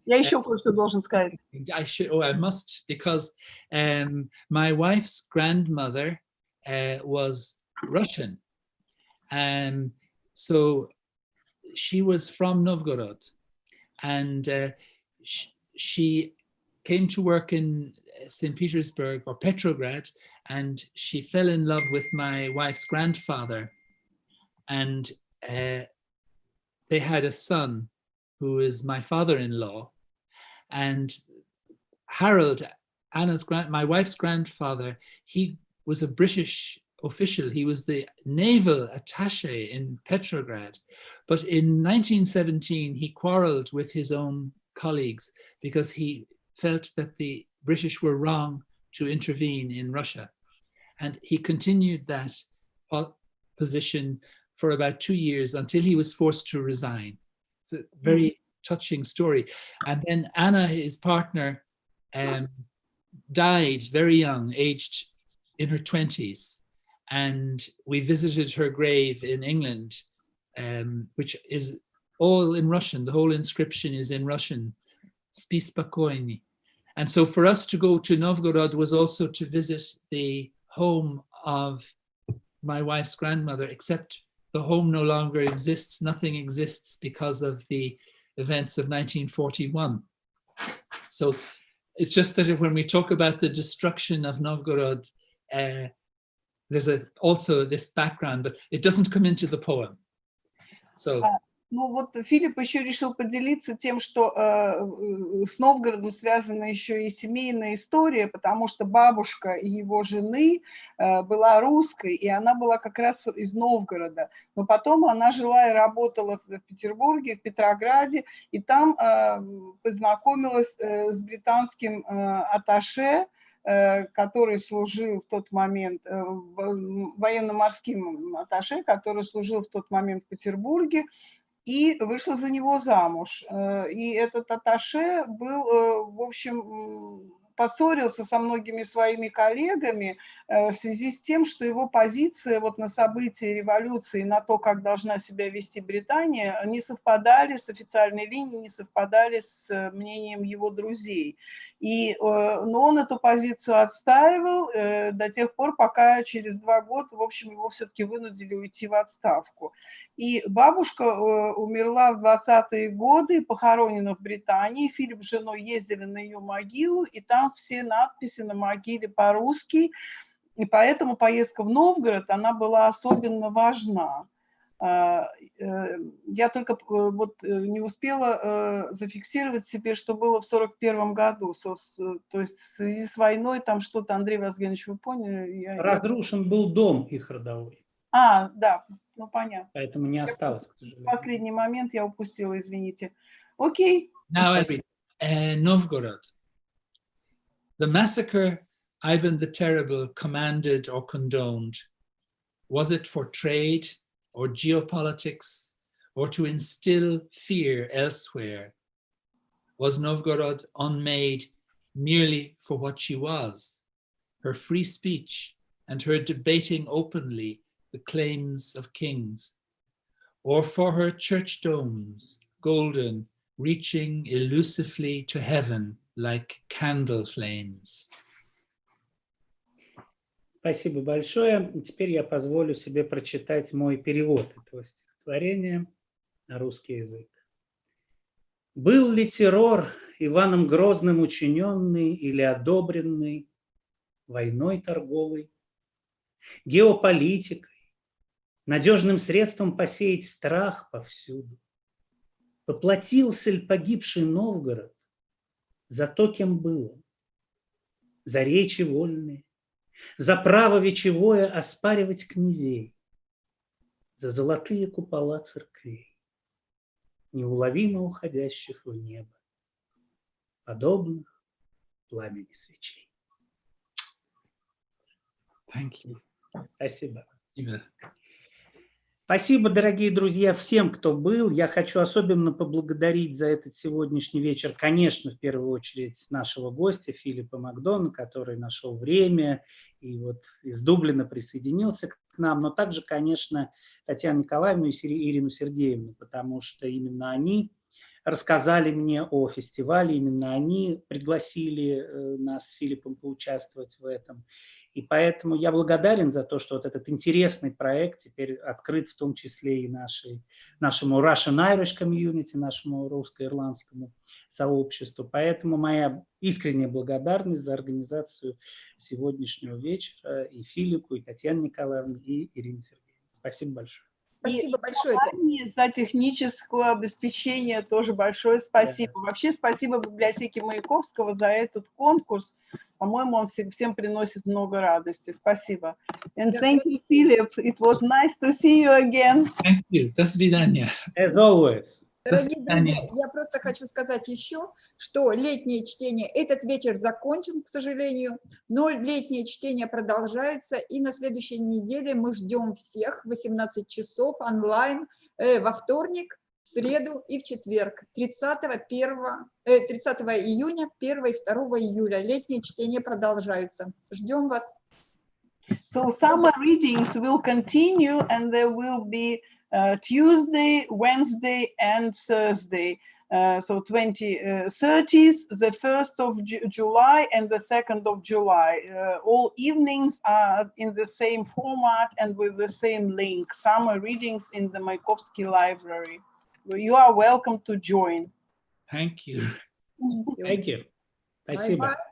Я еще кое-что должен сказать. I must, because my wife's grandmother was Russian. So she was from Novgorod. And she came to work in St. Petersburg or Petrograd, and she fell in love with my wife's grandfather. And they had a son who is my father-in-law. And Harold, my wife's grandfather, he was a British official. He was the naval attaché in Petrograd. But in 1917, he quarreled with his own colleagues because he felt that the British were wrong to intervene in Russia. And he continued that position for about 2 years until he was forced to resign. It's a very touching story. And then Anna, his partner, died very young, aged in her 20s. And we visited her grave in England, which is all in Russian. The whole inscription is in Russian, Spi spokojny. And so for us to go to Novgorod was also to visit the home of my wife's grandmother, except the home no longer exists. Nothing exists because of the events of 1941. So it's just that when we talk about the destruction of Novgorod, there's also this background, but it doesn't come into the poem. So. Ну вот Филипп еще решил поделиться тем, что с Новгородом связана еще и семейная история, потому что бабушка его жены была русской, и она была как раз из Новгорода. Но потом она жила и работала в Петербурге, в Петрограде, и там познакомилась с британским атташе, который служил в тот момент, военно-морским атташе, который служил в тот момент в Петербурге, и вышла за него замуж. И этот атташе был, в общем, поссорился со многими своими коллегами в связи с тем, что его позиция вот на события революции, на то, как должна себя вести Британия, не совпадали с официальной линией, не совпадали с мнением его друзей. Но он эту позицию отстаивал до тех пор, пока через 2 года, в общем, его все-таки вынудили уйти в отставку. И бабушка умерла в 20-е годы, похоронена в Британии. Филипп с женой ездили на ее могилу, и там все надписи на могиле по-русски. И поэтому поездка в Новгород, она была особенно важна. Я только вот не успела зафиксировать себе, что было в 1941 году. То есть в связи с войной там что-то, Андрей Вазгенович, вы поняли? Разрушен был дом их родовой. Да, ну понятно. Поэтому не осталось, к сожалению. Последний момент я упустила, извините. Окей. Now I read Novgorod. The massacre Ivan the Terrible commanded or condoned, was it for trade or geopolitics or to instill fear elsewhere? Was Novgorod unmade merely for what she was, her free speech and her debating openly the claims of kings, or for her church domes, golden, reaching elusively to heaven like candle flames? Спасибо большое. Теперь я позволю себе прочитать мой перевод этого стихотворения на русский язык. Был ли террор Иваном Грозным учиненный или одобренный войной торговой, геополитикой, надежным средством посеять страх повсюду? Поплатился ли погибший Новгород за то, кем был он? За речи вольные, за право вечевое оспаривать князей, за золотые купола церквей, неуловимо уходящих в небо, подобных пламени свечей. Thank you. Спасибо. Спасибо. Спасибо, дорогие друзья, всем, кто был. Я хочу особенно поблагодарить за этот сегодняшний вечер, конечно, в первую очередь нашего гостя Филиппа МакДона, который нашел время и вот из Дублина присоединился к нам, но также, конечно, Татьяну Николаевну и Ирину Сергеевну, потому что именно они рассказали мне о фестивале, именно они пригласили нас с Филиппом поучаствовать в этом. И поэтому я благодарен за то, что вот этот интересный проект теперь открыт в том числе и нашему Russian-Irish Community, нашему русско-ирландскому сообществу. Поэтому моя искренняя благодарность за организацию сегодняшнего вечера и Филиппу, и Татьяне Николаевне, и Ирине Сергеевне. Спасибо большое. Спасибо большое. За техническое обеспечение тоже большое спасибо. Да. Вообще спасибо библиотеке Маяковского за этот конкурс. По-моему, он всем приносит много радости. Спасибо. And thank you, Philip. It was nice to see you again. Thank you. До свидания. As always. Дорогие друзья, я просто хочу сказать еще, что летние чтения, этот вечер закончен, к сожалению, но летние чтения продолжаются, и на следующей неделе мы ждем всех в 18 часов онлайн во вторник, в среду и в четверг, 30 июня, 1 и 2 июля. Летние чтения продолжаются. Ждем вас. So summer readings will continue, and there will be Tuesday, Wednesday, and Thursday. So 30th, the 1st of July, and the 2nd of July. All evenings are in the same format and with the same link. Summer readings in the Mayakovsky Library. You are welcome to join. Thank you. Thank you. Спасибо. Bye-bye.